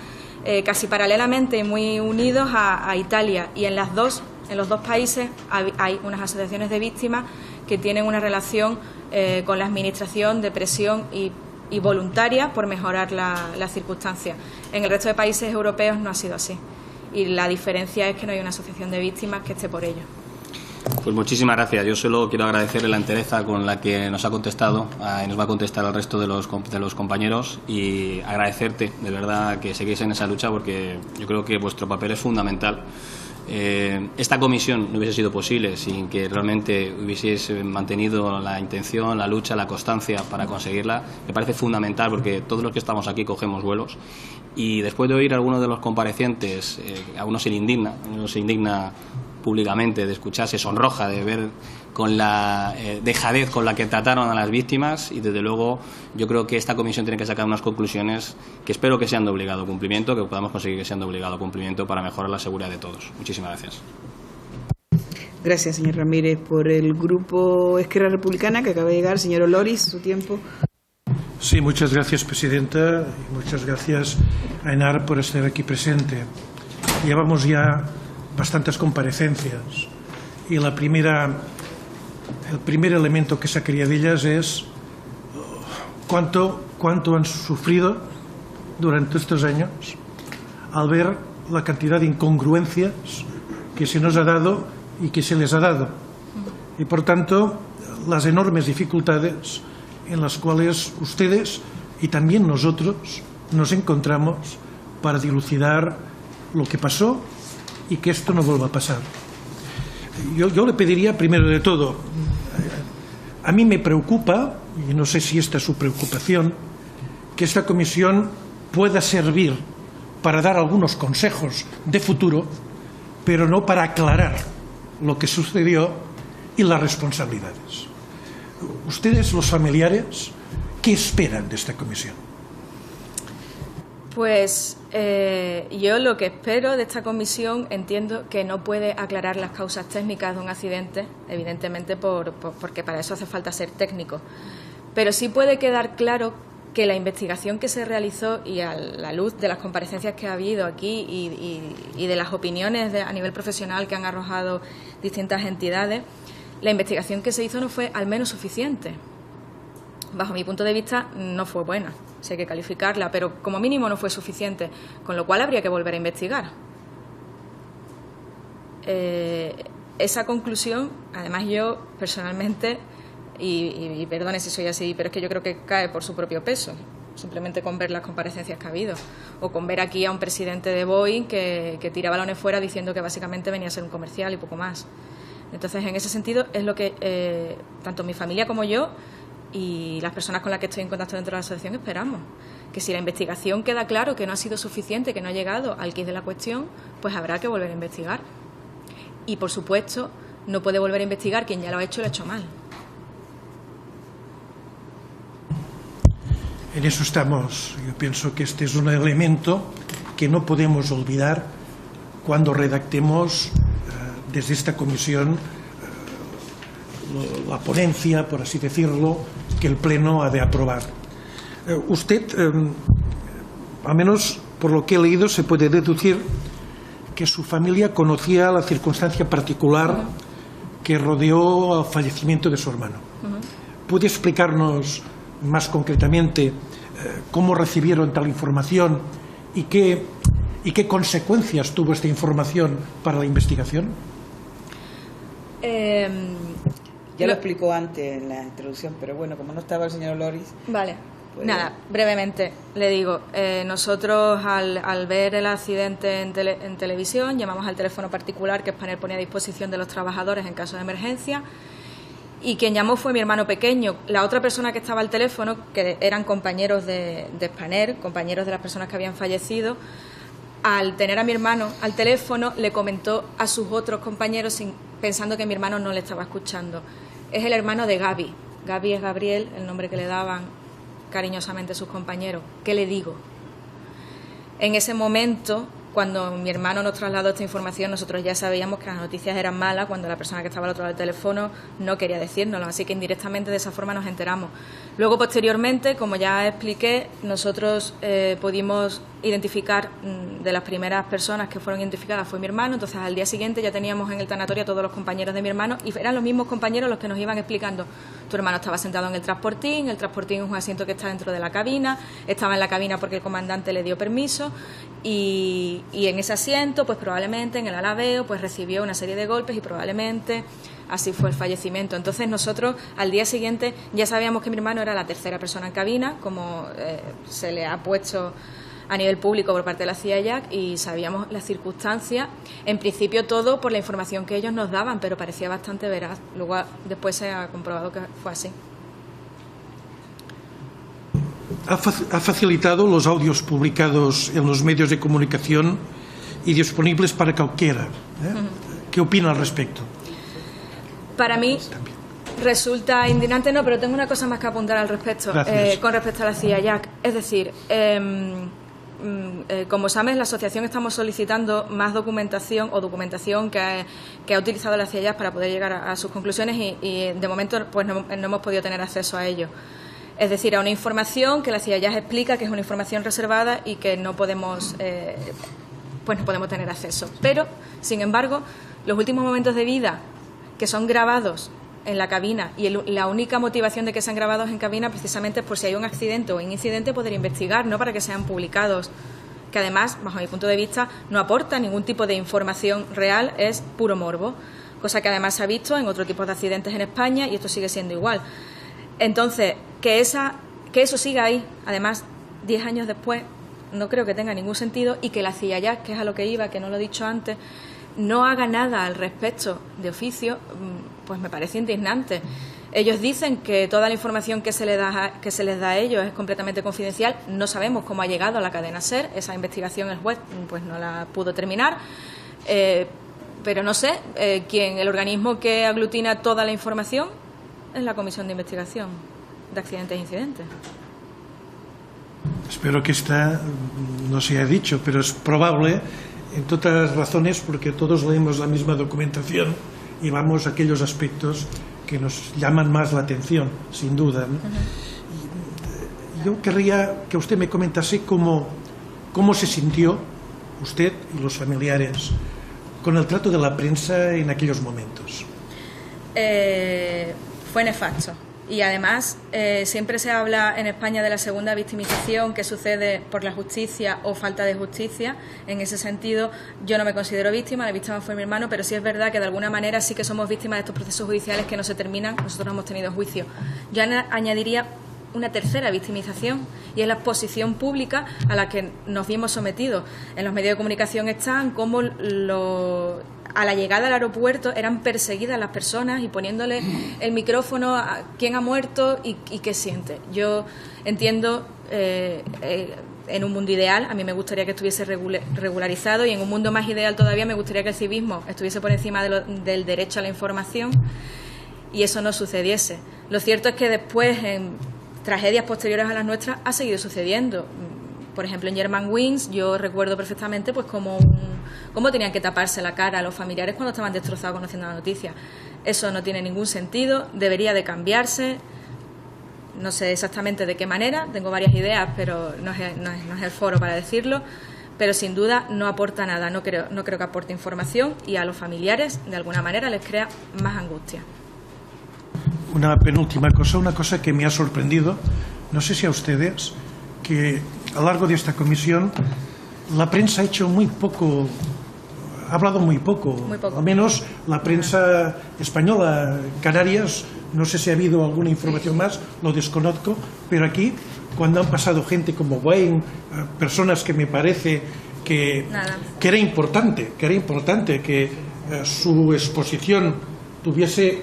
casi paralelamente y muy unidos a Italia. Y en los dos países hay unas asociaciones de víctimas que tienen una relación con la administración de presión y voluntaria por mejorar las circunstancias. En el resto de países europeos no ha sido así. Y la diferencia es que no hay una asociación de víctimas que esté por ello. Pues muchísimas gracias. Yo solo quiero agradecerle la entereza con la que nos ha contestado y nos va a contestar al resto de los compañeros, y agradecerte de verdad que seguís en esa lucha, porque yo creo que vuestro papel es fundamental. Esta comisión no hubiese sido posible sin que realmente hubieseis mantenido la intención, la lucha, la constancia para conseguirla. Me parece fundamental, porque todos los que estamos aquí cogemos vuelos, y después de oír a algunos de los comparecientes, a uno se le indigna públicamente, de escuchar, se sonroja de ver con la dejadez con la que trataron a las víctimas, y desde luego yo creo que esta comisión tiene que sacar unas conclusiones que espero que sean de obligado cumplimiento, que podamos conseguir que sean de obligado cumplimiento para mejorar la seguridad de todos. Muchísimas gracias. Gracias, señor Ramírez. Por el grupo Esquerra Republicana, que acaba de llegar, señor Oloris, su tiempo. Sí, muchas gracias, presidenta, y muchas gracias a ENAR por estar aquí presente. Llevamos ya bastantes comparecencias, y el primer elemento que sacaría de ellas es cuánto han sufrido durante estos años al ver la cantidad de incongruencias que se nos ha dado y que se les ha dado. Y por tanto, las enormes dificultades en las cuales ustedes y también nosotros nos encontramos para dilucidar lo que pasó y que esto no vuelva a pasar. Yo le pediría, primero de todo, a mí me preocupa, y no sé si esta es su preocupación, que esta comisión pueda servir para dar algunos consejos de futuro, pero no para aclarar lo que sucedió y las responsabilidades. Ustedes, los familiares, ¿qué esperan de esta comisión? Pues yo lo que espero de esta comisión, entiendo que no puede aclarar las causas técnicas de un accidente, evidentemente porque para eso hace falta ser técnico, pero sí puede quedar claro que la investigación que se realizó y a la luz de las comparecencias que ha habido aquí y de las opiniones a nivel profesional que han arrojado distintas entidades, la investigación que se hizo no fue al menos suficiente. Bajo mi punto de vista no fue buena, si hay que calificarla, pero como mínimo no fue suficiente, con lo cual habría que volver a investigar. Esa conclusión, además yo personalmente, y perdone si soy así, pero es que yo creo que cae por su propio peso, simplemente con ver las comparecencias que ha habido, o con ver aquí a un presidente de Boeing que tira balones fuera diciendo que básicamente venía a ser un comercial y poco más. Entonces, en ese sentido, es lo que tanto mi familia como yo y las personas con las que estoy en contacto dentro de la asociación esperamos. Que si la investigación queda claro que no ha sido suficiente, que no ha llegado al quid de la cuestión, pues habrá que volver a investigar. Y, por supuesto, no puede volver a investigar quien ya lo ha hecho mal. En eso estamos. Yo pienso que este es un elemento que no podemos olvidar cuando redactemos desde esta comisión la ponencia, por así decirlo, que el Pleno ha de aprobar. Usted, al menos por lo que he leído, se puede deducir que su familia conocía la circunstancia particular que rodeó al fallecimiento de su hermano. ¿Puede explicarnos más concretamente cómo recibieron tal información y qué consecuencias tuvo esta información para la investigación? Ya lo explicó antes en la introducción, pero bueno, como no estaba el señor Loris... Vale, pues... nada, brevemente le digo, nosotros al ver el accidente en televisión llamamos al teléfono particular que Spanair ponía a disposición de los trabajadores en caso de emergencia, y quien llamó fue mi hermano pequeño. La otra persona que estaba al teléfono, que eran compañeros de Spanair, compañeros de las personas que habían fallecido, al tener a mi hermano al teléfono le comentó a sus otros compañeros pensando que mi hermano no le estaba escuchando. Es el hermano de Gaby. Gaby es Gabriel, el nombre que le daban cariñosamente sus compañeros. ¿Qué le digo? En ese momento, cuando mi hermano nos trasladó esta información, nosotros ya sabíamos que las noticias eran malas cuando la persona que estaba al otro lado del teléfono no quería decírnoslo, así que indirectamente de esa forma nos enteramos. Luego, posteriormente, como ya expliqué, nosotros pudimos identificar, de las primeras personas que fueron identificadas fue mi hermano, entonces al día siguiente ya teníamos en el tanatorio a todos los compañeros de mi hermano y eran los mismos compañeros los que nos iban explicando: tu hermano estaba sentado en el transportín es un asiento que está dentro de la cabina, estaba en la cabina porque el comandante le dio permiso y en ese asiento pues probablemente en el alabeo pues recibió una serie de golpes y probablemente así fue el fallecimiento. Entonces nosotros al día siguiente ya sabíamos que mi hermano era la tercera persona en cabina, como se le ha puesto a nivel público por parte de la CIA y sabíamos las circunstancias, en principio todo por la información que ellos nos daban, pero parecía bastante veraz. Luego después se ha comprobado que fue así. Ha facilitado los audios publicados en los medios de comunicación y disponibles para cualquiera. ¿Qué opina al respecto? Para mí resulta indignante, no, pero tengo una cosa más que apuntar al respecto, con respecto a la CIA. Es decir, como sabes, la asociación estamos solicitando más documentación que ha utilizado la CIA para poder llegar a sus conclusiones y de momento pues no hemos podido tener acceso a ello. Es decir, a una información que la CIA explica que es una información reservada y que no podemos tener acceso. Pero, sin embargo, los últimos momentos de vida que son grabados en la cabina, y la única motivación de que sean grabados en cabina precisamente es por si hay un accidente o un incidente poder investigar, no para que sean publicados, que además, bajo mi punto de vista, no aporta ningún tipo de información real, es puro morbo, cosa que además se ha visto en otro tipo de accidentes en España y esto sigue siendo igual. Entonces, que eso siga ahí, además 10 años después, no creo que tenga ningún sentido, y que la CIA, que es a lo que iba, que no lo he dicho antes, no haga nada al respecto de oficio, pues me parece indignante. Ellos dicen que toda la información que se les da a ellos es completamente confidencial. No sabemos cómo ha llegado a la cadena SER. Esa investigación el juez pues no la pudo terminar. Pero no sé, el organismo que aglutina toda la información es la Comisión de Investigación de Accidentes e Incidentes. Espero que esta no se haya dicho, pero es probable, entre otras razones, porque todos leemos la misma documentación y vamos a aquellos aspectos que nos llaman más la atención, sin duda, ¿no? Yo querría que usted me comentase cómo se sintió usted y los familiares con el trato de la prensa en aquellos momentos. Fue nefasto. Y además siempre se habla en España de la segunda victimización que sucede por la justicia o falta de justicia. En ese sentido, yo no me considero víctima, la víctima fue mi hermano, pero sí es verdad que de alguna manera sí que somos víctimas de estos procesos judiciales que no se terminan. Nosotros hemos tenido juicio. Yo añadiría una tercera victimización, y es la exposición pública a la que nos vimos sometidos. En los medios de comunicación están como a la llegada al aeropuerto eran perseguidas las personas y poniéndole el micrófono a quién ha muerto y qué siente. Yo entiendo, en un mundo ideal, a mí me gustaría que estuviese regularizado, y en un mundo más ideal todavía me gustaría que el civismo estuviese por encima del derecho a la información y eso no sucediese. Lo cierto es que después, en tragedias posteriores a las nuestras, ha seguido sucediendo. Por ejemplo, en Germanwings yo recuerdo perfectamente pues cómo tenían que taparse la cara a los familiares cuando estaban destrozados conociendo la noticia. Eso no tiene ningún sentido, debería de cambiarse. No sé exactamente de qué manera, tengo varias ideas, pero no es el foro para decirlo. Pero sin duda no aporta nada, no creo que aporte información, y a los familiares de alguna manera les crea más angustia. Una penúltima cosa, una cosa que me ha sorprendido, no sé si a ustedes, que a lo largo de esta comisión la prensa ha hecho muy poco, ha hablado muy poco. Al menos la prensa española, Canarias, no sé si ha habido alguna información más, lo desconozco, pero aquí, cuando han pasado gente como Wayne, personas que me parece que era importante que su exposición tuviese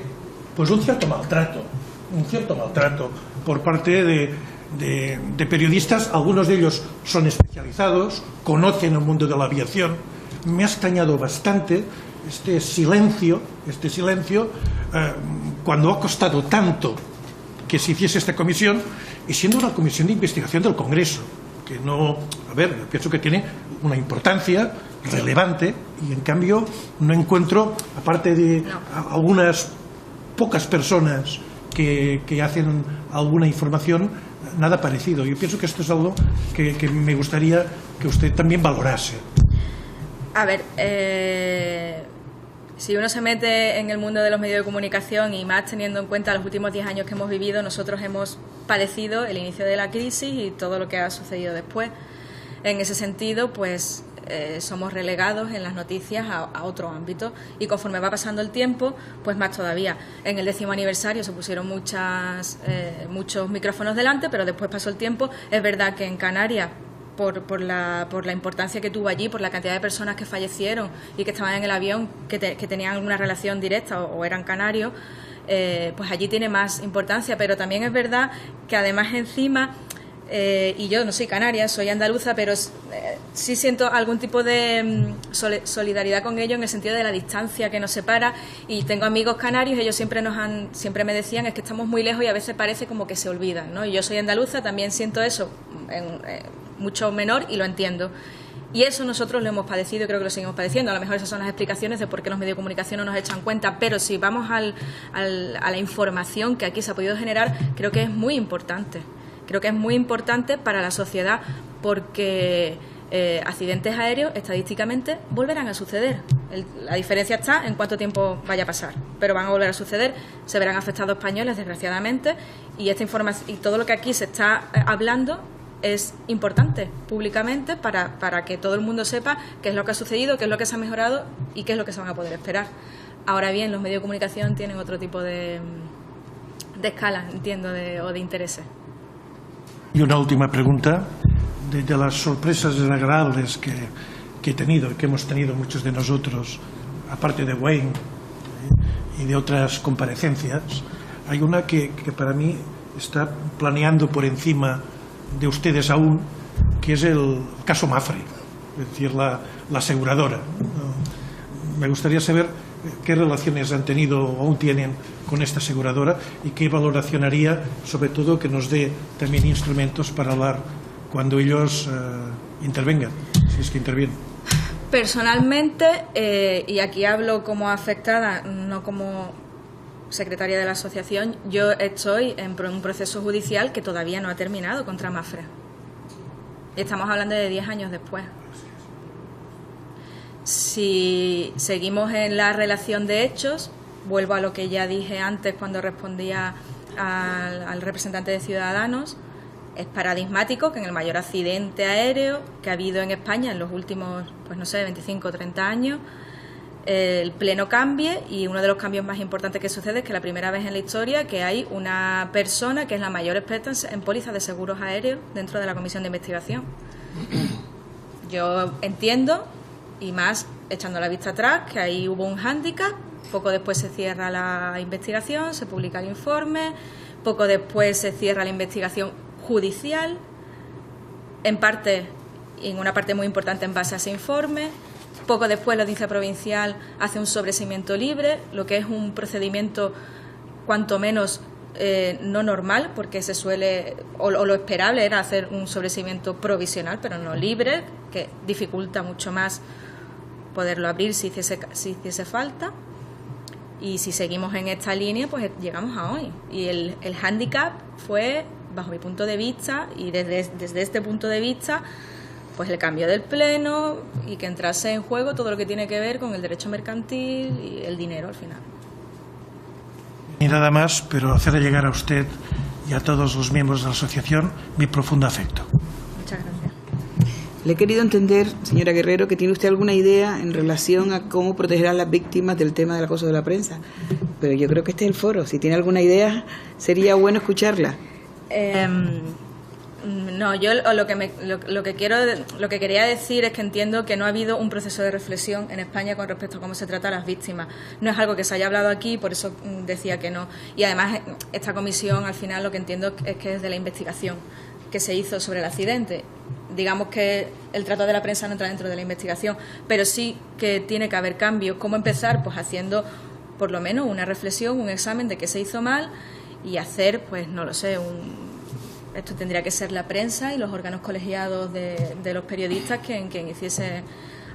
pues un cierto maltrato por parte de periodistas. Algunos de ellos son especializados, conocen el mundo de la aviación. Me ha extrañado bastante este silencio cuando ha costado tanto que se hiciese esta comisión, y siendo una comisión de investigación del Congreso, que no, pienso que tiene una importancia relevante, y en cambio no encuentro, aparte de algunas pocas personas que hacen alguna información, nada parecido. Yo pienso que esto es algo que me gustaría que usted también valorase. A ver, si uno se mete en el mundo de los medios de comunicación, y más teniendo en cuenta los últimos 10 años que hemos vivido, nosotros hemos padecido el inicio de la crisis y todo lo que ha sucedido después. En ese sentido, pues somos relegados en las noticias a otro ámbito, y conforme va pasando el tiempo, pues más todavía. En el 10º aniversario se pusieron muchos micrófonos delante, pero después pasó el tiempo. Es verdad que en Canarias, por la importancia que tuvo allí, por la cantidad de personas que fallecieron y que estaban en el avión, que tenían alguna relación directa o eran canarios, pues allí tiene más importancia. Pero también es verdad que además encima, y yo no soy canaria, soy andaluza, pero sí siento algún tipo de solidaridad con ellos, en el sentido de la distancia que nos separa, y tengo amigos canarios, ellos siempre me decían, es que estamos muy lejos y a veces parece como que se olvidan, ¿no? Y yo soy andaluza, también siento eso, mucho menor, y lo entiendo. Y eso nosotros lo hemos padecido y creo que lo seguimos padeciendo. A lo mejor esas son las explicaciones de por qué los medios de comunicación no nos echan cuenta, pero si vamos a la información que aquí se ha podido generar, creo que es muy importante. Creo que es muy importante para la sociedad, porque accidentes aéreos estadísticamente volverán a suceder. La diferencia está en cuánto tiempo vaya a pasar, pero van a volver a suceder, se verán afectados españoles, desgraciadamente, y esta información y todo lo que aquí se está hablando es importante públicamente para que todo el mundo sepa qué es lo que ha sucedido, qué es lo que se ha mejorado y qué es lo que se van a poder esperar. Ahora bien, los medios de comunicación tienen otro tipo de escala, entiendo, o de intereses. Y una última pregunta. De las sorpresas desagradables que he tenido, que hemos tenido muchos de nosotros, aparte de Wayne y de otras comparecencias, hay una que para mí está planeando por encima de ustedes aún, que es el caso Mapfre, es decir, la aseguradora. Me gustaría saber qué relaciones han tenido o aún tienen con esta aseguradora y qué valoración haría, sobre todo que nos dé también instrumentos para hablar cuando ellos intervengan, si es que intervienen. Personalmente, y aquí hablo como afectada, no como secretaria de la asociación, yo estoy en un proceso judicial que todavía no ha terminado contra Mapfre. Estamos hablando de 10 años después. Si seguimos en la relación de hechos, vuelvo a lo que ya dije antes cuando respondía al representante de Ciudadanos. Es paradigmático que en el mayor accidente aéreo que ha habido en España en los últimos, 25 o 30 años, el pleno cambie, y uno de los cambios más importantes que sucede es que la primera vez en la historia que hay una persona que es la mayor experta en pólizas de seguros aéreos dentro de la comisión de investigación. Yo entiendo, y más echando la vista atrás, que ahí hubo un hándicap, poco después se cierra la investigación, se publica el informe, poco después se cierra la investigación judicial, en una parte muy importante en base a ese informe. Poco después la audiencia provincial hace un sobreseimiento libre, lo que es un procedimiento cuanto menos no normal, porque se suele, o lo esperable era hacer un sobreseimiento provisional, pero no libre, que dificulta mucho más poderlo abrir si hiciese falta. Y si seguimos en esta línea, pues llegamos a hoy. Y el hándicap fue, bajo mi punto de vista, y desde este punto de vista, pues el cambio del pleno y que entrase en juego todo lo que tiene que ver con el derecho mercantil y el dinero al final. Y nada más, pero hacer llegar a usted y a todos los miembros de la asociación mi profundo afecto. Muchas gracias. Le he querido entender, señora Guerrero, que tiene usted alguna idea en relación a cómo proteger a las víctimas del tema del acoso de la prensa. Pero yo creo que este es el foro. Si tiene alguna idea, sería bueno escucharla. No, yo lo que quería decir es que entiendo que no ha habido un proceso de reflexión en España con respecto a cómo se trata a las víctimas. No es algo que se haya hablado aquí, por eso decía que no. Y además esta comisión, al final, lo que entiendo es que es de la investigación que se hizo sobre el accidente. Digamos que el trato de la prensa no entra dentro de la investigación, pero sí que tiene que haber cambios. ¿Cómo empezar? Pues haciendo por lo menos una reflexión, un examen de qué se hizo mal y hacer, pues no lo sé, esto tendría que ser la prensa y los órganos colegiados de los periodistas quien hiciese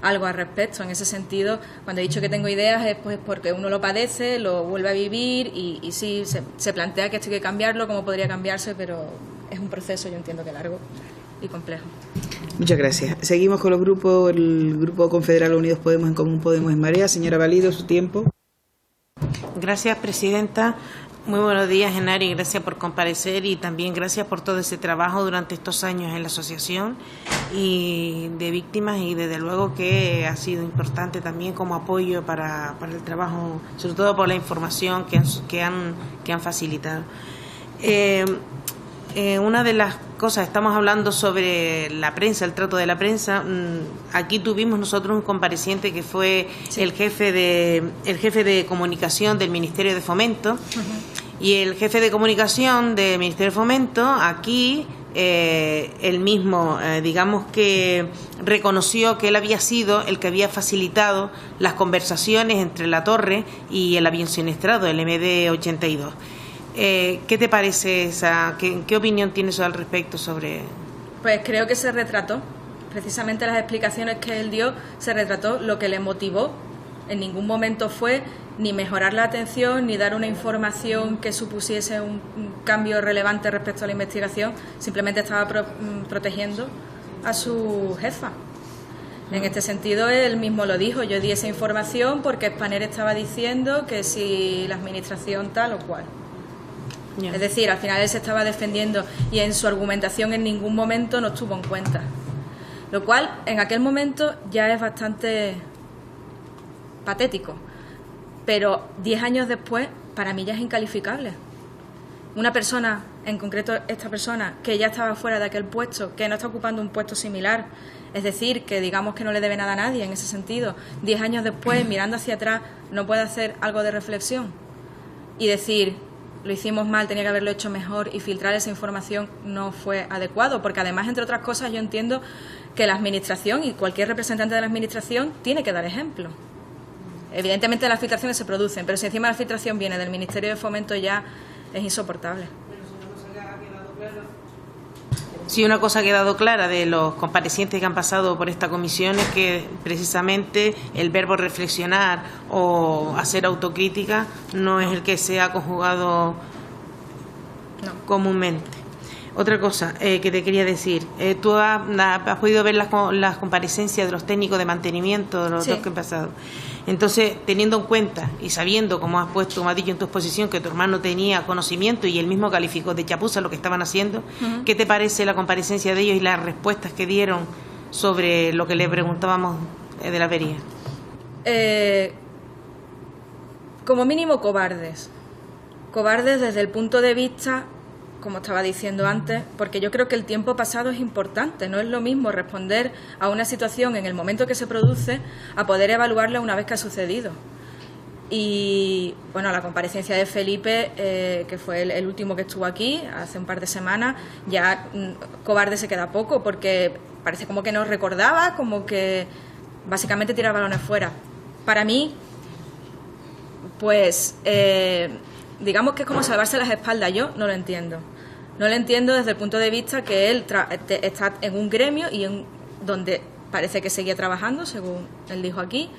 algo al respecto. En ese sentido, cuando he dicho que tengo ideas es pues porque uno lo padece, lo vuelve a vivir y sí, se plantea que esto hay que cambiarlo, cómo podría cambiarse, pero es un proceso, yo entiendo que largo y complejo. Muchas gracias. Seguimos con los grupos, el Grupo Confederal Unidos Podemos, en Común Podemos, en Marea. Señora Valido, su tiempo. Gracias, presidenta. Muy buenos días, Genari, gracias por comparecer y también gracias por todo ese trabajo durante estos años en la asociación y de víctimas, y desde luego que ha sido importante también como apoyo para el trabajo, sobre todo por la información que han facilitado. Una de las cosas, estamos hablando sobre la prensa, el trato de la prensa. Aquí tuvimos nosotros un compareciente que fue el jefe de comunicación del Ministerio de Fomento. Y el jefe de comunicación del Ministerio de Fomento aquí, él mismo, digamos que reconoció que él había sido el que había facilitado las conversaciones entre la torre y el avión siniestrado, el MD-82. ¿Qué te parece qué opinión tienes al respecto sobre...? Pues creo que se retrató, precisamente las explicaciones que él dio, se retrató lo que le motivó. En ningún momento fue ni mejorar la atención, ni dar una información que supusiese un cambio relevante respecto a la investigación, simplemente estaba protegiendo a su jefa. En este sentido, él mismo lo dijo, yo di esa información porque Spanair estaba diciendo que si la administración tal o cual. Yeah. Es decir, al final él se estaba defendiendo y en su argumentación en ningún momento nos tuvo en cuenta. Lo cual, en aquel momento, ya es bastante patético. Pero 10 años después, para mí ya es incalificable. Una persona, en concreto esta persona, que ya estaba fuera de aquel puesto, que no está ocupando un puesto similar, es decir, que digamos que no le debe nada a nadie en ese sentido, 10 años después, mirando hacia atrás, no puede hacer algo de reflexión y decir, lo hicimos mal, tenía que haberlo hecho mejor, y filtrar esa información no fue adecuado, porque además, entre otras cosas, yo entiendo que la administración y cualquier representante de la administración tiene que dar ejemplo. Evidentemente las filtraciones se producen, pero si encima la filtración viene del Ministerio de Fomento ya es insoportable. Sí, una cosa ha quedado clara de los comparecientes que han pasado por esta comisión es que precisamente el verbo reflexionar o hacer autocrítica no es el que se ha conjugado comúnmente. Otra cosa que te quería decir, tú has podido ver las comparecencias de los técnicos de mantenimiento de los dos que han pasado. Entonces, teniendo en cuenta y sabiendo, como has dicho en tu exposición, que tu hermano tenía conocimiento y él mismo calificó de chapuza lo que estaban haciendo, ¿qué te parece la comparecencia de ellos y las respuestas que dieron sobre lo que le preguntábamos de la avería? Como mínimo cobardes. Cobardes desde el punto de vista, como estaba diciendo antes, porque yo creo que el tiempo pasado es importante. No es lo mismo responder a una situación en el momento que se produce a poder evaluarla una vez que ha sucedido. Y bueno, la comparecencia de Felipe, que fue el último que estuvo aquí hace un par de semanas, ya cobarde se queda poco, porque parece como que no recordaba, como que básicamente tira balones fuera. Para mí, pues digamos que es como salvarse las espaldas. Yo no lo entiendo. No lo entiendo desde el punto de vista que él está en un gremio y donde parece que seguía trabajando, según él dijo aquí,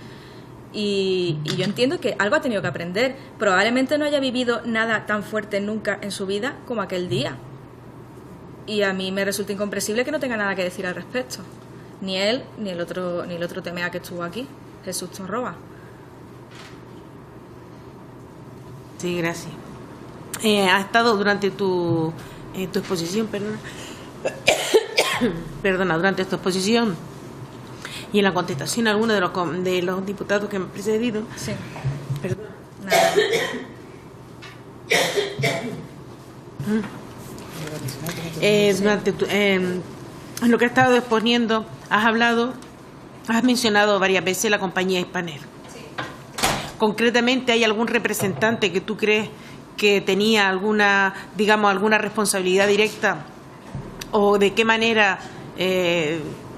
y yo entiendo que algo ha tenido que aprender. Probablemente no haya vivido nada tan fuerte nunca en su vida como aquel día. Y a mí me resulta incomprensible que no tenga nada que decir al respecto. Ni él, ni el otro TMA que estuvo aquí, Jesús Torroba. Sí, gracias. Ha estado durante tu exposición, durante tu exposición y en la contestación a alguno de los diputados que me han precedido. Sí. Perdón. Lo que has estado exponiendo, has mencionado varias veces la compañía Spanair. Sí. Concretamente, ¿hay algún representante que tú crees que tenía alguna responsabilidad directa, o de qué manera,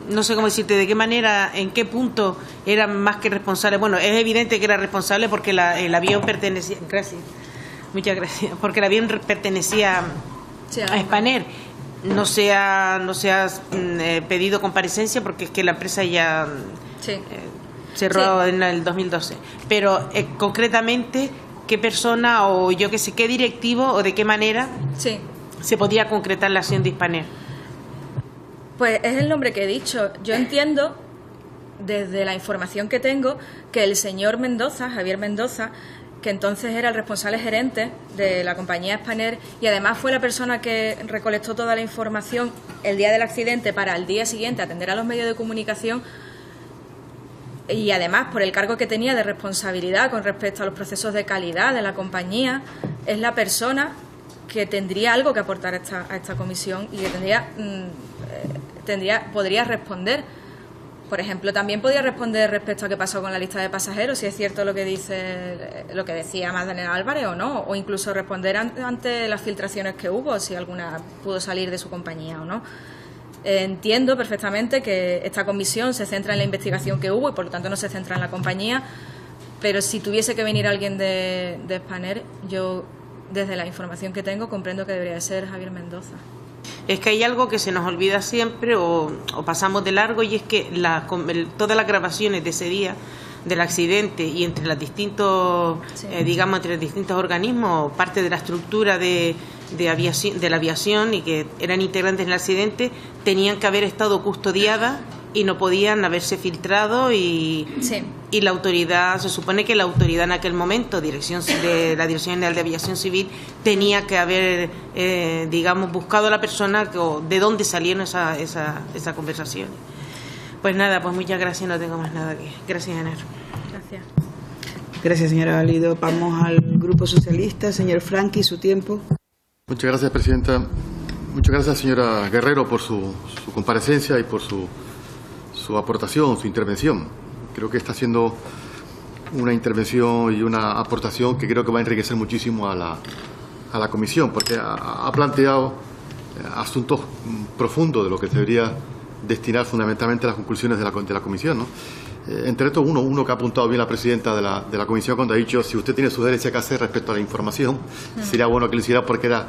no sé cómo decirte, de qué manera, en qué punto era más que responsable? Bueno, es evidente que era responsable porque el avión pertenecía, muchas gracias, porque el avión pertenecía a Spanair. No se ha pedido comparecencia porque es que la empresa ya cerró en el 2012, pero concretamente, ¿qué persona o yo qué sé, qué directivo o de qué manera se podía concretar la acción de Spanair? Pues es el nombre que he dicho. Yo entiendo, desde la información que tengo, que el señor Mendoza, Javier Mendoza, que entonces era el responsable gerente de la compañía Spanair y además fue la persona que recolectó toda la información el día del accidente para el día siguiente atender a los medios de comunicación, y además por el cargo que tenía de responsabilidad con respecto a los procesos de calidad de la compañía, es la persona que tendría algo que aportar a esta comisión y que podría responder. Por ejemplo, también podría responder respecto a qué pasó con la lista de pasajeros, si es cierto lo que decía Magdalena Álvarez o no, o incluso responder ante las filtraciones que hubo, si alguna pudo salir de su compañía o no. Entiendo perfectamente que esta comisión se centra en la investigación que hubo y por lo tanto no se centra en la compañía, pero si tuviese que venir alguien de Spanair, yo desde la información que tengo comprendo que debería ser Javier Mendoza. Es que hay algo que se nos olvida siempre o pasamos de largo, y es que todas las grabaciones de ese día del accidente y entre los distintos organismos, parte de la estructura de de la aviación y que eran integrantes del accidente tenían que haber estado custodiadas y no podían haberse filtrado y la autoridad, se supone que la autoridad en aquel momento, la Dirección General de Aviación Civil, tenía que haber, digamos, buscado a la persona de dónde salieron esa conversación. Pues nada, pues muchas gracias, no tengo más nada que... Gracias, Enar. Gracias. Gracias, señora Valido. Vamos al Grupo Socialista. Señor Franqui, su tiempo. Muchas gracias, presidenta. Muchas gracias, señora Guerrero, por su comparecencia y por su aportación, su intervención. Creo que está haciendo una intervención y una aportación que creo que va a enriquecer muchísimo a la comisión, porque ha planteado asuntos profundos de lo que se debería destinar fundamentalmente a las conclusiones de la comisión, ¿no? Entre estos, uno que ha apuntado bien la presidenta de la comisión cuando ha dicho: si usted tiene sugerencias que hacer respecto a la información, sería bueno que lo hiciera porque era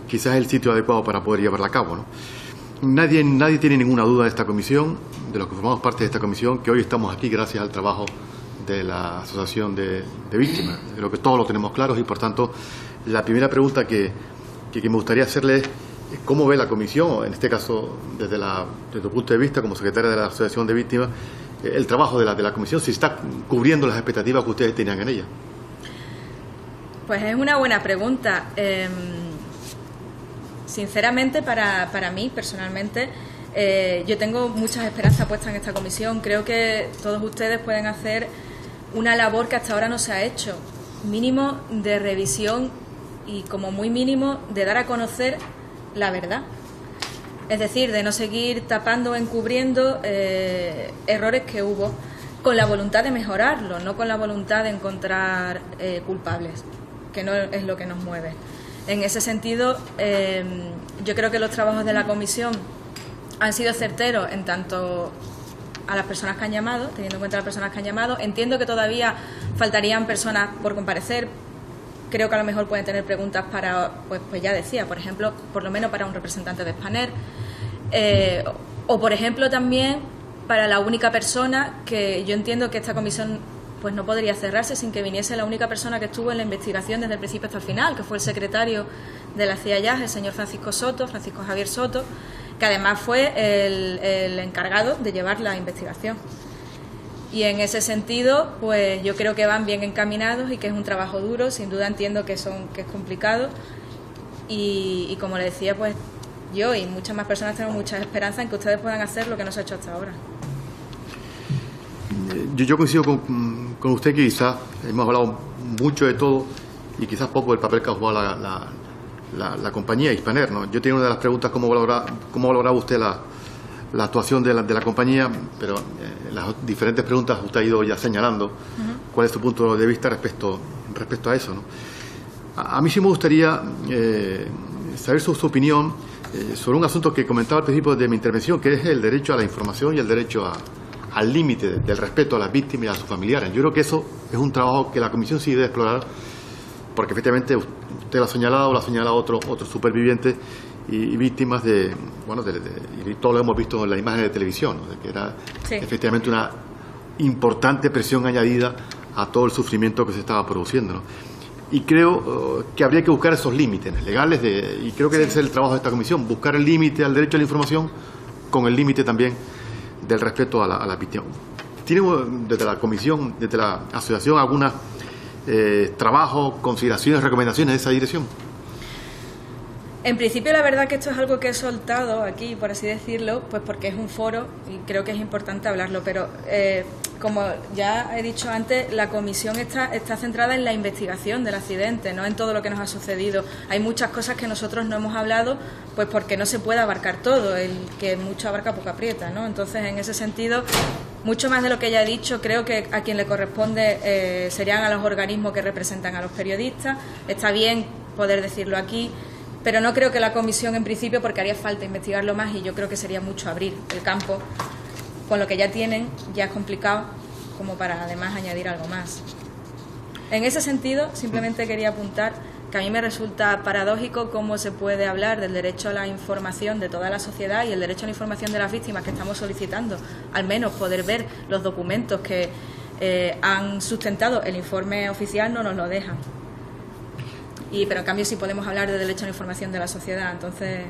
quizás el sitio adecuado para poder llevarla a cabo, ¿no? Nadie tiene ninguna duda de esta comisión, de los que formamos parte de esta comisión, que hoy estamos aquí gracias al trabajo de la Asociación de Víctimas. Creo que todos lo tenemos claros y, por tanto, la primera pregunta que me gustaría hacerle es cómo ve la comisión, en este caso desde tu punto de vista como secretaria de la Asociación de Víctimas, el trabajo de la comisión, si está cubriendo las expectativas que ustedes tenían en ella. Pues es una buena pregunta. Sinceramente, para mí, personalmente, yo tengo muchas esperanzas puestas en esta comisión. Creo que todos ustedes pueden hacer una labor que hasta ahora no se ha hecho, mínimo de revisión y como muy mínimo de dar a conocer la verdad. Es decir, de no seguir tapando o encubriendo errores que hubo, con la voluntad de mejorarlo, no con la voluntad de encontrar culpables, que no es lo que nos mueve. En ese sentido, yo creo que los trabajos de la comisión han sido certeros en tanto a las personas que han llamado, teniendo en cuenta las personas que han llamado. Entiendo que todavía faltarían personas por comparecer. Creo que a lo mejor pueden tener preguntas para, pues ya decía, por ejemplo, por lo menos para un representante de Spanair, o por ejemplo también para la única persona que yo entiendo que esta comisión pues no podría cerrarse sin que viniese la única persona que estuvo en la investigación desde el principio hasta el final, que fue el secretario de la CIA, el señor Francisco Javier Soto, que además fue el encargado de llevar la investigación. Y en ese sentido, pues yo creo que van bien encaminados y que es un trabajo duro. Sin duda entiendo que es complicado y como le decía, pues yo y muchas más personas tenemos mucha esperanza en que ustedes puedan hacer lo que no se ha hecho hasta ahora. Yo coincido con usted que quizás hemos hablado mucho de todo y quizás poco del papel que ha jugado la compañía Spanair, ¿no? Yo tenía una de las preguntas: ¿cómo valoraba usted la actuación de la compañía? Pero las diferentes preguntas usted ha ido ya señalando cuál es su punto de vista respecto a eso, ¿no? A mí sí me gustaría saber su opinión sobre un asunto que comentaba al principio de mi intervención, que es el derecho a la información y el derecho al límite del respeto a las víctimas y a sus familiares. Yo creo que eso es un trabajo que la comisión sí debe explorar, porque efectivamente usted lo ha señalado, otros supervivientes y víctimas y todo lo hemos visto en las imágenes de televisión, ¿no? De que era efectivamente una importante presión añadida a todo el sufrimiento que se estaba produciendo, ¿no? Y creo que habría que buscar esos límites legales y creo que debe ser el trabajo de esta comisión, buscar el límite al derecho a la información con el límite también del respeto a la víctima. ¿Tiene desde la comisión, desde la asociación, algunos trabajos, consideraciones, recomendaciones de esa dirección? En principio, la verdad que esto es algo que he soltado aquí, por así decirlo, pues porque es un foro y creo que es importante hablarlo, pero como ya he dicho antes, la comisión está centrada en la investigación del accidente, no en todo lo que nos ha sucedido. Hay muchas cosas que nosotros no hemos hablado, pues porque no se puede abarcar todo, el que mucho abarca poco aprieta, ¿no? Entonces, en ese sentido, mucho más de lo que ya he dicho, creo que a quien le corresponde serían a los organismos que representan a los periodistas. Está bien poder decirlo aquí, pero no creo que la comisión en principio, porque haría falta investigarlo más y yo creo que sería mucho abrir el campo. Con lo que ya tienen, ya es complicado como para además añadir algo más. En ese sentido, simplemente quería apuntar que a mí me resulta paradójico cómo se puede hablar del derecho a la información de toda la sociedad y el derecho a la información de las víctimas que estamos solicitando, al menos poder ver los documentos que han sustentado el informe oficial, no nos lo dejan. pero en cambio sí podemos hablar de derecho a la información de la sociedad, entonces...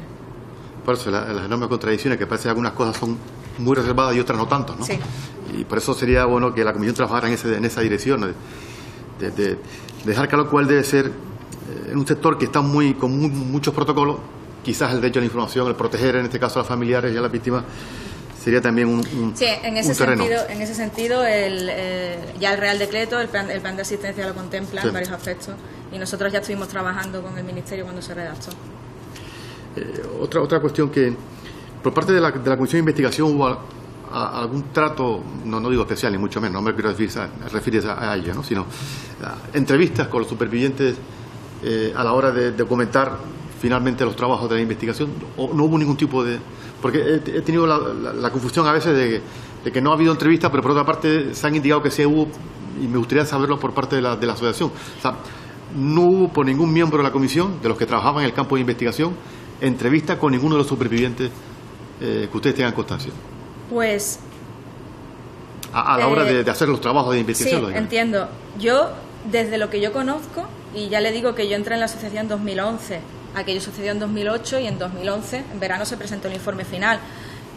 Por eso, las enormes contradicciones, que parece que algunas cosas son muy reservadas y otras no tanto, ¿no? Sí. Y por eso sería bueno que la Comisión trabajara en esa dirección, ¿no? de dejar claro cuál debe ser, en un sector que está con muchos protocolos, quizás el derecho a la información, el proteger en este caso a los familiares y a las víctimas, sería también un terreno. En ese sentido, ya el Real Decreto, el plan de asistencia lo contempla en varios aspectos, y nosotros ya estuvimos trabajando con el Ministerio cuando se redactó. Otra cuestión que, por parte de la Comisión de Investigación, hubo algún trato, no digo especial ni mucho menos, no me quiero referir a ello, ¿no? Sino entrevistas con los supervivientes a la hora de documentar finalmente los trabajos de la investigación, o no hubo ningún tipo de... Porque he tenido la confusión a veces de que no ha habido entrevistas, pero por otra parte se han indicado que sí hubo, y me gustaría saberlo por parte de la asociación. O sea, no hubo por ningún miembro de la comisión, de los que trabajaban en el campo de investigación, entrevista con ninguno de los supervivientes que ustedes tengan constancia. Pues... A la hora de hacer los trabajos de investigación. Sí, entiendo. Yo, desde lo que yo conozco, y ya le digo que yo entré en la asociación en 2011, aquello sucedió en 2008 y en 2011, en verano, se presentó el informe final.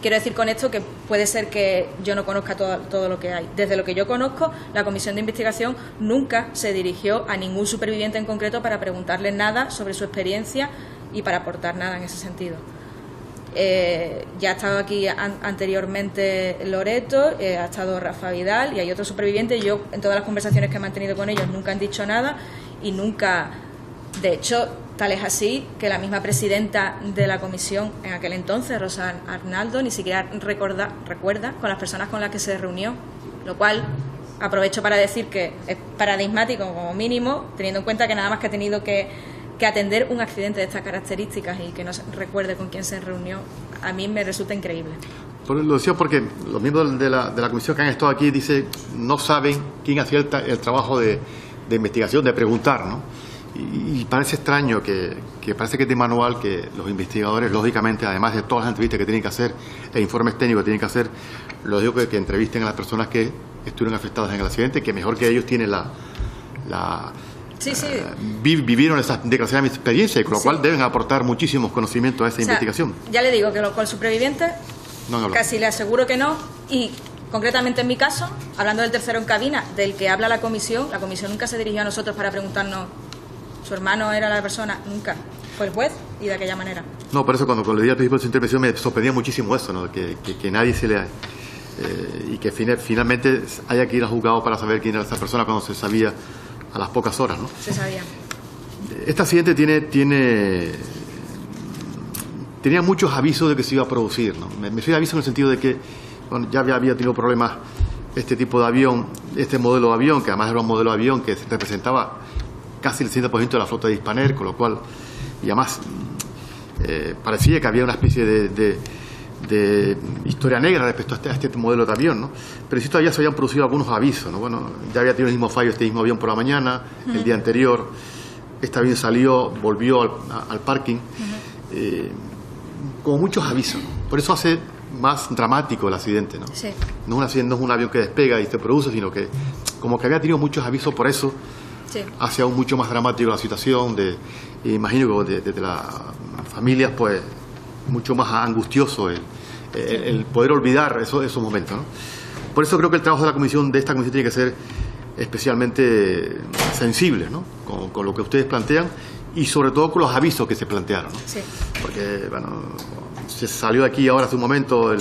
Quiero decir con esto que puede ser que yo no conozca todo lo que hay. Desde lo que yo conozco, la Comisión de Investigación nunca se dirigió a ningún superviviente en concreto para preguntarle nada sobre su experiencia y para aportar nada en ese sentido. Ya ha estado aquí anteriormente Loreto, ha estado Rafa Vidal y hay otros supervivientes. Yo, en todas las conversaciones que he mantenido con ellos, nunca han dicho nada y nunca... De hecho, tal es así que la misma presidenta de la comisión en aquel entonces, Rosa Arnaldo, ni siquiera recuerda con las personas con las que se reunió, lo cual aprovecho para decir que es paradigmático como mínimo, teniendo en cuenta que nada más que ha tenido que atender un accidente de estas características y que no se recuerde con quién se reunió, a mí me resulta increíble. Lo decía porque los miembros de la comisión que han estado aquí dicen no saben quién hacía el trabajo de investigación, de preguntar, ¿no? Y parece extraño que parece que es de manual que los investigadores, lógicamente, además de todas las entrevistas que tienen que hacer e informes técnicos que tienen que hacer, lo digo que entrevisten a las personas que estuvieron afectadas en el accidente, que mejor que ellos tienen vivieron esa desgraciada experiencia y con lo cual deben aportar muchísimos conocimientos a esa investigación. Ya le digo que con el superviviente casi le aseguro que no, y concretamente en mi caso, hablando del tercero en cabina, del que habla la comisión nunca se dirigió a nosotros para preguntarnos su hermano era la persona, nunca. Fue el juez y de aquella manera. No, por eso cuando le di al principio de su intervención me sorprendía muchísimo eso, ¿no? Que nadie se le... y que finalmente haya que ir al juzgado para saber quién era esa persona cuando se sabía a las pocas horas, ¿no? Se sabía. Este accidente tenía muchos avisos de que se iba a producir, ¿no? Me refiero a avisos en el sentido de que ya había tenido problemas este tipo de avión, este modelo de avión, que además era un modelo de avión que representaba casi el 100% de la flota de Hispaner, con lo cual, y además parecía que había una especie de historia negra respecto a este modelo de avión, ¿no? Pero sí todavía se habían producido algunos avisos, ¿no? Bueno, ya había tenido el mismo fallo este mismo avión por la mañana, el día anterior, este avión volvió al parking, como muchos avisos, ¿no? Por eso hace más dramático el accidente, ¿no? Sí. No es un avión que despega y se produce, sino que como que había tenido muchos avisos, por eso hace aún mucho más dramático la situación. Imagino que de las familias, pues mucho más angustioso el poder olvidar esos momentos, ¿no? Por eso creo que el trabajo de esta comisión tiene que ser especialmente sensible, ¿no? Con lo que ustedes plantean y sobre todo con los avisos que se plantearon, ¿no? Sí. Porque, bueno, se salió de aquí ahora hace un momento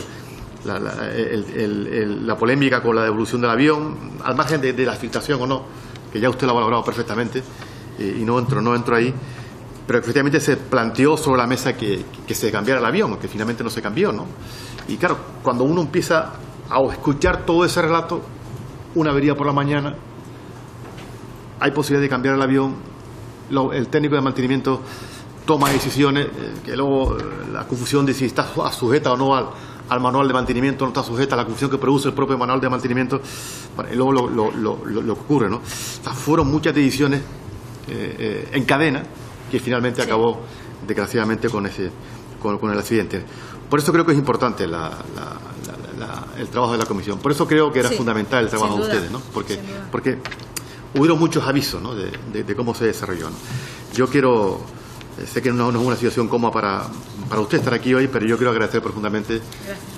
la polémica con la devolución del avión, al margen de la filtración o no, que ya usted lo ha valorado perfectamente, y no entro ahí, pero efectivamente se planteó sobre la mesa que se cambiara el avión, que finalmente no se cambió, ¿no? Y claro, cuando uno empieza a escuchar todo ese relato, una avería por la mañana, hay posibilidad de cambiar el avión, el técnico de mantenimiento toma decisiones, que luego la confusión de si está sujeta o no al manual de mantenimiento, no está sujeta a la confusión que produce el propio manual de mantenimiento, bueno, y luego lo ocurre, ¿no? O sea, fueron muchas decisiones en cadena que finalmente acabó desgraciadamente con el accidente. Por eso creo que es importante el trabajo de la comisión. Por eso creo que era fundamental el trabajo de ustedes, ¿no? Porque hubieron muchos avisos, ¿no?, de cómo se desarrolló, ¿no? Yo quiero, sé que no es una situación cómoda para usted estar aquí hoy, pero yo quiero agradecer profundamente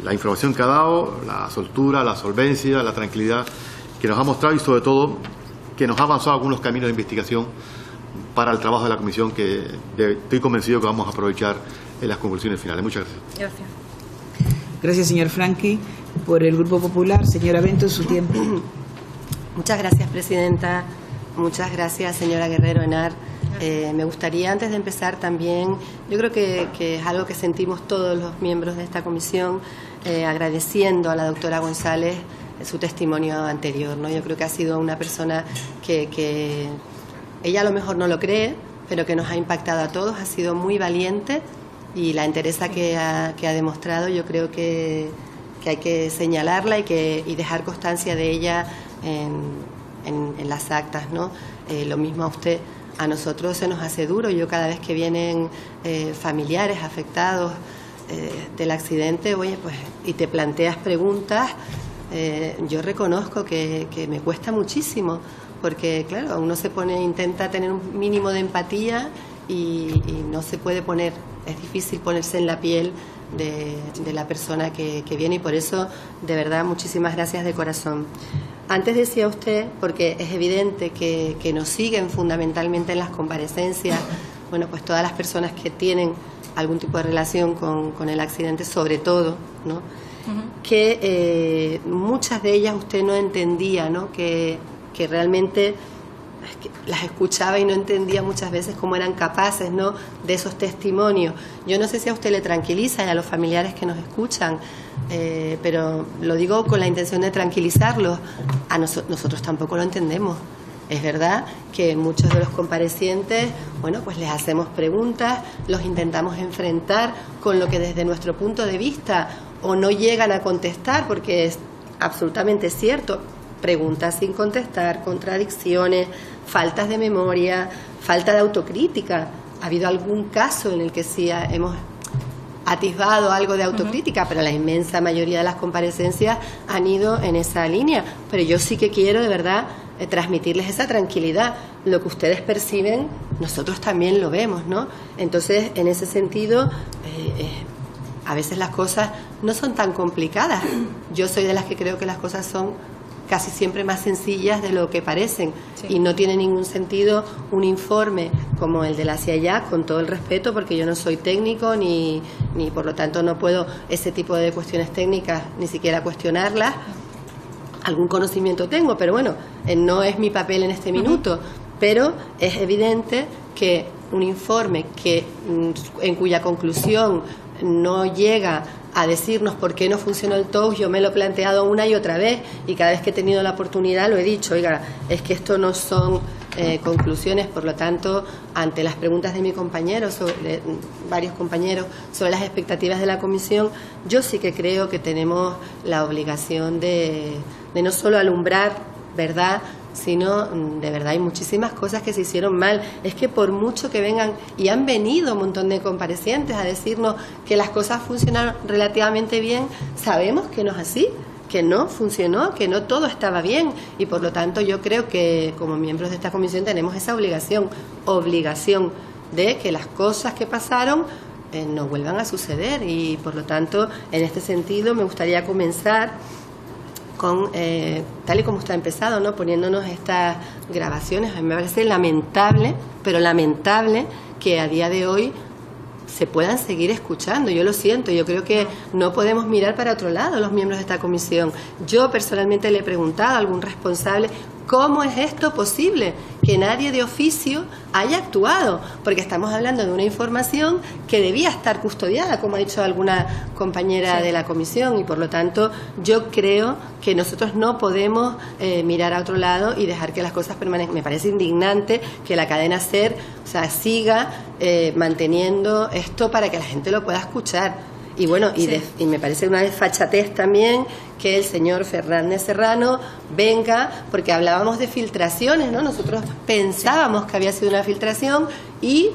la información que ha dado, la soltura, la solvencia, la tranquilidad que nos ha mostrado y sobre todo que nos ha avanzado algunos caminos de investigación para el trabajo de la comisión que estoy convencido que vamos a aprovechar en las conclusiones finales. Muchas gracias. Gracias. Gracias, señor Franqui. Por el Grupo Popular, señora Bento, su tiempo. Muchas gracias, presidenta. Muchas gracias, señora Guerrero Henar. Me gustaría, antes de empezar también, yo creo que es algo que sentimos todos los miembros de esta comisión, agradeciendo a la doctora González su testimonio anterior, ¿no? Yo creo que ha sido una persona que ella a lo mejor no lo cree, pero que nos ha impactado a todos, ha sido muy valiente y la entereza que ha demostrado yo creo que hay que señalarla y dejar constancia de ella en las actas, ¿no? Lo mismo a usted. A nosotros se nos hace duro. Yo cada vez que vienen familiares afectados del accidente, oye, pues, y te planteas preguntas, yo reconozco que me cuesta muchísimo, porque claro, uno intenta tener un mínimo de empatía y no se puede poner, es difícil ponerse en la piel de la persona que viene, y por eso, de verdad, muchísimas gracias de corazón. Antes decía usted, porque es evidente que nos siguen fundamentalmente en las comparecencias, bueno, pues todas las personas que tienen algún tipo de relación con el accidente, sobre todo, ¿no? Que muchas de ellas usted no entendía, ¿no? Que realmente las escuchaba y no entendía muchas veces cómo eran capaces, ¿no?, de esos testimonios. Yo no sé si a usted le tranquiliza y a los familiares que nos escuchan, pero lo digo con la intención de tranquilizarlos. Nosotros tampoco lo entendemos. Es verdad que muchos de los comparecientes, bueno, pues les hacemos preguntas, los intentamos enfrentar con lo que desde nuestro punto de vista o no llegan a contestar, porque es absolutamente cierto, preguntas sin contestar, contradicciones, faltas de memoria, falta de autocrítica. ¿Ha habido algún caso en el que sí hemos atisbado algo de autocrítica? Pero la inmensa mayoría de las comparecencias han ido en esa línea. Pero yo sí que quiero, de verdad, transmitirles esa tranquilidad. Lo que ustedes perciben, nosotros también lo vemos, ¿no? Entonces, en ese sentido, a veces las cosas no son tan complicadas. Yo soy de las que creo que las cosas son casi siempre más sencillas de lo que parecen, sí. Y no tiene ningún sentido un informe como el de la CIA, con todo el respeto, porque yo no soy técnico ni por lo tanto no puedo ese tipo de cuestiones técnicas ni siquiera cuestionarlas. Algún conocimiento tengo, pero bueno, no es mi papel en este minuto. Pero es evidente que un informe en cuya conclusión no llega a decirnos por qué no funcionó el TOW, yo me lo he planteado una y otra vez, y cada vez que he tenido la oportunidad lo he dicho, oiga, es que esto no son conclusiones. Por lo tanto, ante las preguntas de mi compañero, de varios compañeros, sobre las expectativas de la comisión, yo sí que creo que tenemos la obligación de no solo alumbrar verdad, sino de verdad hay muchísimas cosas que se hicieron mal. Es que por mucho que vengan, y han venido un montón de comparecientes a decirnos que las cosas funcionaron relativamente bien, sabemos que no es así, que no funcionó, que no todo estaba bien, y por lo tanto yo creo que como miembros de esta comisión tenemos esa obligación de que las cosas que pasaron no vuelvan a suceder. Y por lo tanto, en este sentido, me gustaría comenzar con, tal y como está empezado, ¿no?, poniéndonos estas grabaciones. A mí me parece lamentable, pero lamentable que a día de hoy se puedan seguir escuchando. Yo lo siento, yo creo que no podemos mirar para otro lado los miembros de esta comisión. Yo personalmente le he preguntado a algún responsable cómo es esto posible, que nadie de oficio haya actuado, porque estamos hablando de una información que debía estar custodiada, como ha dicho alguna compañera de la comisión, y por lo tanto yo creo que nosotros no podemos mirar a otro lado y dejar que las cosas permanezcan. Me parece indignante que la cadena SER, siga manteniendo esto para que la gente lo pueda escuchar. Y bueno, y me parece una desfachatez también que el señor Fernández Serrano venga, porque hablábamos de filtraciones, ¿no? Nosotros pensábamos que había sido una filtración y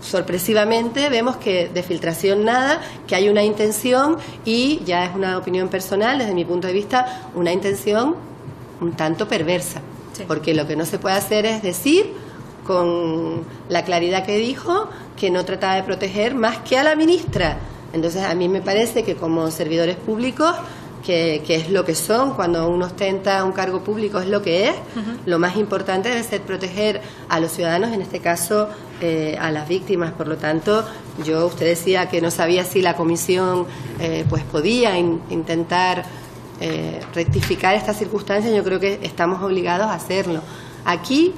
sorpresivamente vemos que de filtración nada, que hay una intención, y ya es una opinión personal, desde mi punto de vista, una intención un tanto perversa. Sí. Porque lo que no se puede hacer es decir, con la claridad que dijo, que no trataba de proteger más que a la ministra. Entonces, a mí me parece que como servidores públicos, que es lo que son, cuando uno ostenta un cargo público es lo que es, lo más importante debe ser proteger a los ciudadanos, en este caso a las víctimas. Por lo tanto, usted decía que no sabía si la comisión pues podía intentar rectificar estas circunstancias. Yo creo que estamos obligados a hacerlo. Aquí,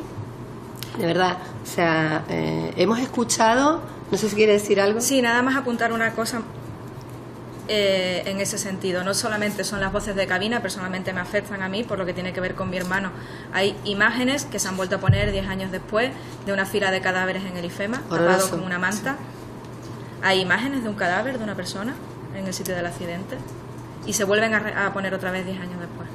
de verdad, o sea, hemos escuchado, no sé si quiere decir algo. Sí, nada más apuntar una cosa en ese sentido. No solamente son las voces de cabina, personalmente me afectan a mí por lo que tiene que ver con mi hermano. Hay imágenes que se han vuelto a poner 10 años después de una fila de cadáveres en el IFEMA, tapado con una manta. Hay imágenes de un cadáver de una persona en el sitio del accidente y se vuelven a poner otra vez 10 años después.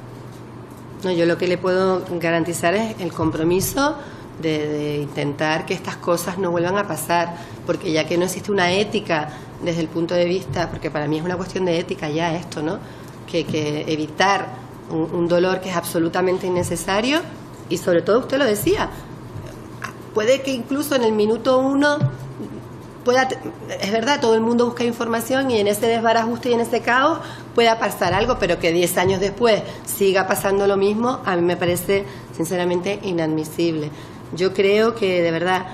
No, yo lo que le puedo garantizar es el compromiso de intentar que estas cosas no vuelvan a pasar, porque ya que no existe una ética desde el punto de vista, porque para mí es una cuestión de ética ya esto, ¿no? Que evitar un dolor que es absolutamente innecesario, y sobre todo usted lo decía, puede que incluso en el minuto 1 es verdad, todo el mundo busca información y en ese desbarajuste y en ese caos pueda pasar algo, pero que 10 años después siga pasando lo mismo, a mí me parece sinceramente inadmisible. Yo creo que de verdad,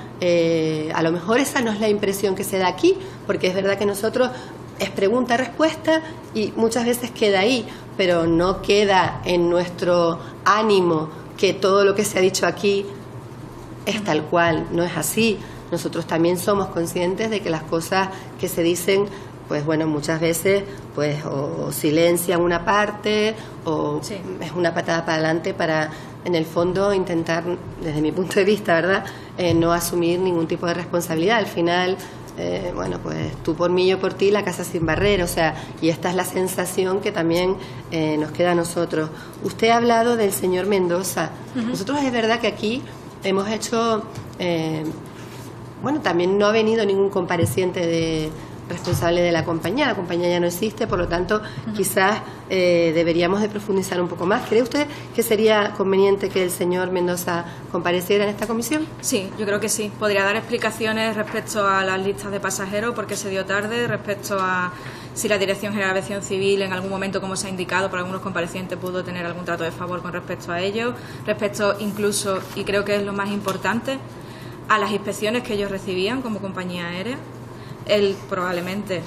a lo mejor esa no es la impresión que se da aquí, porque es verdad que nosotros es pregunta-respuesta y muchas veces queda ahí, pero no queda en nuestro ánimo que todo lo que se ha dicho aquí es tal cual, no es así. Nosotros también somos conscientes de que las cosas que se dicen, pues bueno, muchas veces pues o silencian una parte o sí, es una patada para adelante para, en el fondo, intentar, desde mi punto de vista, ¿verdad?, no asumir ningún tipo de responsabilidad. Al final, bueno, pues tú por mí, yo por ti, la casa sin barrera, o sea, y esta es la sensación que también nos queda a nosotros. Usted ha hablado del señor Mendoza. Nosotros es verdad que aquí hemos hecho... bueno, también no ha venido ningún compareciente responsable de la compañía ya no existe, por lo tanto, quizás deberíamos de profundizar un poco más. ¿Cree usted que sería conveniente que el señor Mendoza compareciera en esta comisión? Sí, yo creo que sí. Podría dar explicaciones respecto a las listas de pasajeros, porque se dio tarde, respecto a si la Dirección General de Aviación Civil en algún momento, como se ha indicado por algunos comparecientes, pudo tener algún trato de favor con respecto a ello, respecto incluso, y creo que es lo más importante, a las inspecciones que ellos recibían como compañía aérea. Él probablemente,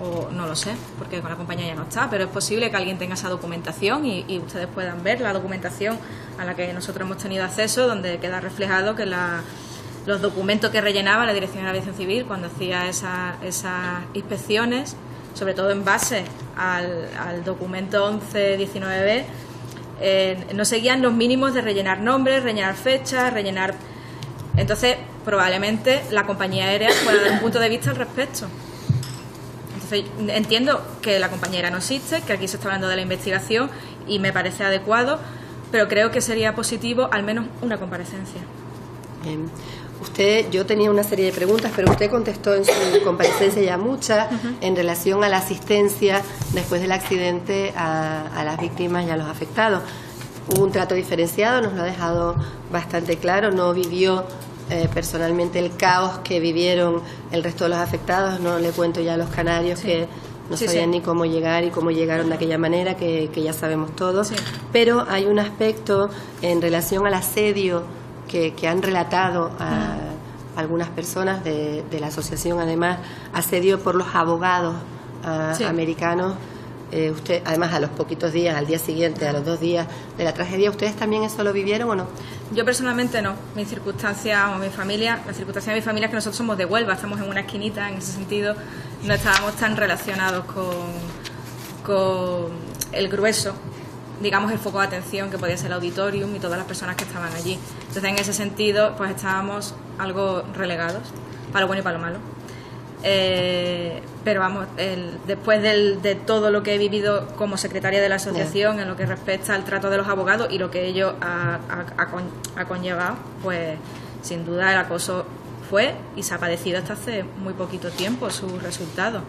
o no lo sé, porque con la compañía ya no está, pero es posible que alguien tenga esa documentación y ustedes puedan ver la documentación a la que nosotros hemos tenido acceso, donde queda reflejado que los documentos que rellenaba la Dirección de Aviación Civil cuando hacía esas inspecciones, sobre todo en base al documento 1119B, no seguían los mínimos de rellenar nombres, rellenar fechas, rellenar... Entonces, probablemente la compañía aérea pueda dar un punto de vista al respecto. Entonces, entiendo que la compañía aérea no existe, que aquí se está hablando de la investigación y me parece adecuado, pero creo que sería positivo al menos una comparecencia. Bien. Yo tenía una serie de preguntas, pero usted contestó en su comparecencia ya muchas en relación a la asistencia después del accidente a las víctimas y a los afectados. Hubo un trato diferenciado, nos lo ha dejado bastante claro, no vivió personalmente el caos que vivieron el resto de los afectados, no le cuento ya a los canarios que no sabían ni cómo llegar y cómo llegaron de aquella manera, que ya sabemos todos, pero hay un aspecto en relación al asedio que han relatado a algunas personas de la asociación, además, asedio por los abogados americanos. Usted, además, a los poquitos días, al día siguiente, a los 2 días de la tragedia, ¿ustedes también eso lo vivieron o no? Yo personalmente no. Mi circunstancia o mi familia, la circunstancia de mi familia es que nosotros somos de Huelva, estamos en una esquinita, en ese sentido no estábamos tan relacionados con el grueso, digamos, el foco de atención que podía ser el auditorium y todas las personas que estaban allí. Entonces, en ese sentido, pues estábamos algo relegados, para lo bueno y para lo malo. Pero vamos, después de todo lo que he vivido como secretaria de la asociación en lo que respecta al trato de los abogados y lo que ello ha conllevado, pues sin duda el acoso fue y se ha padecido hasta hace muy poquito tiempo su resultado.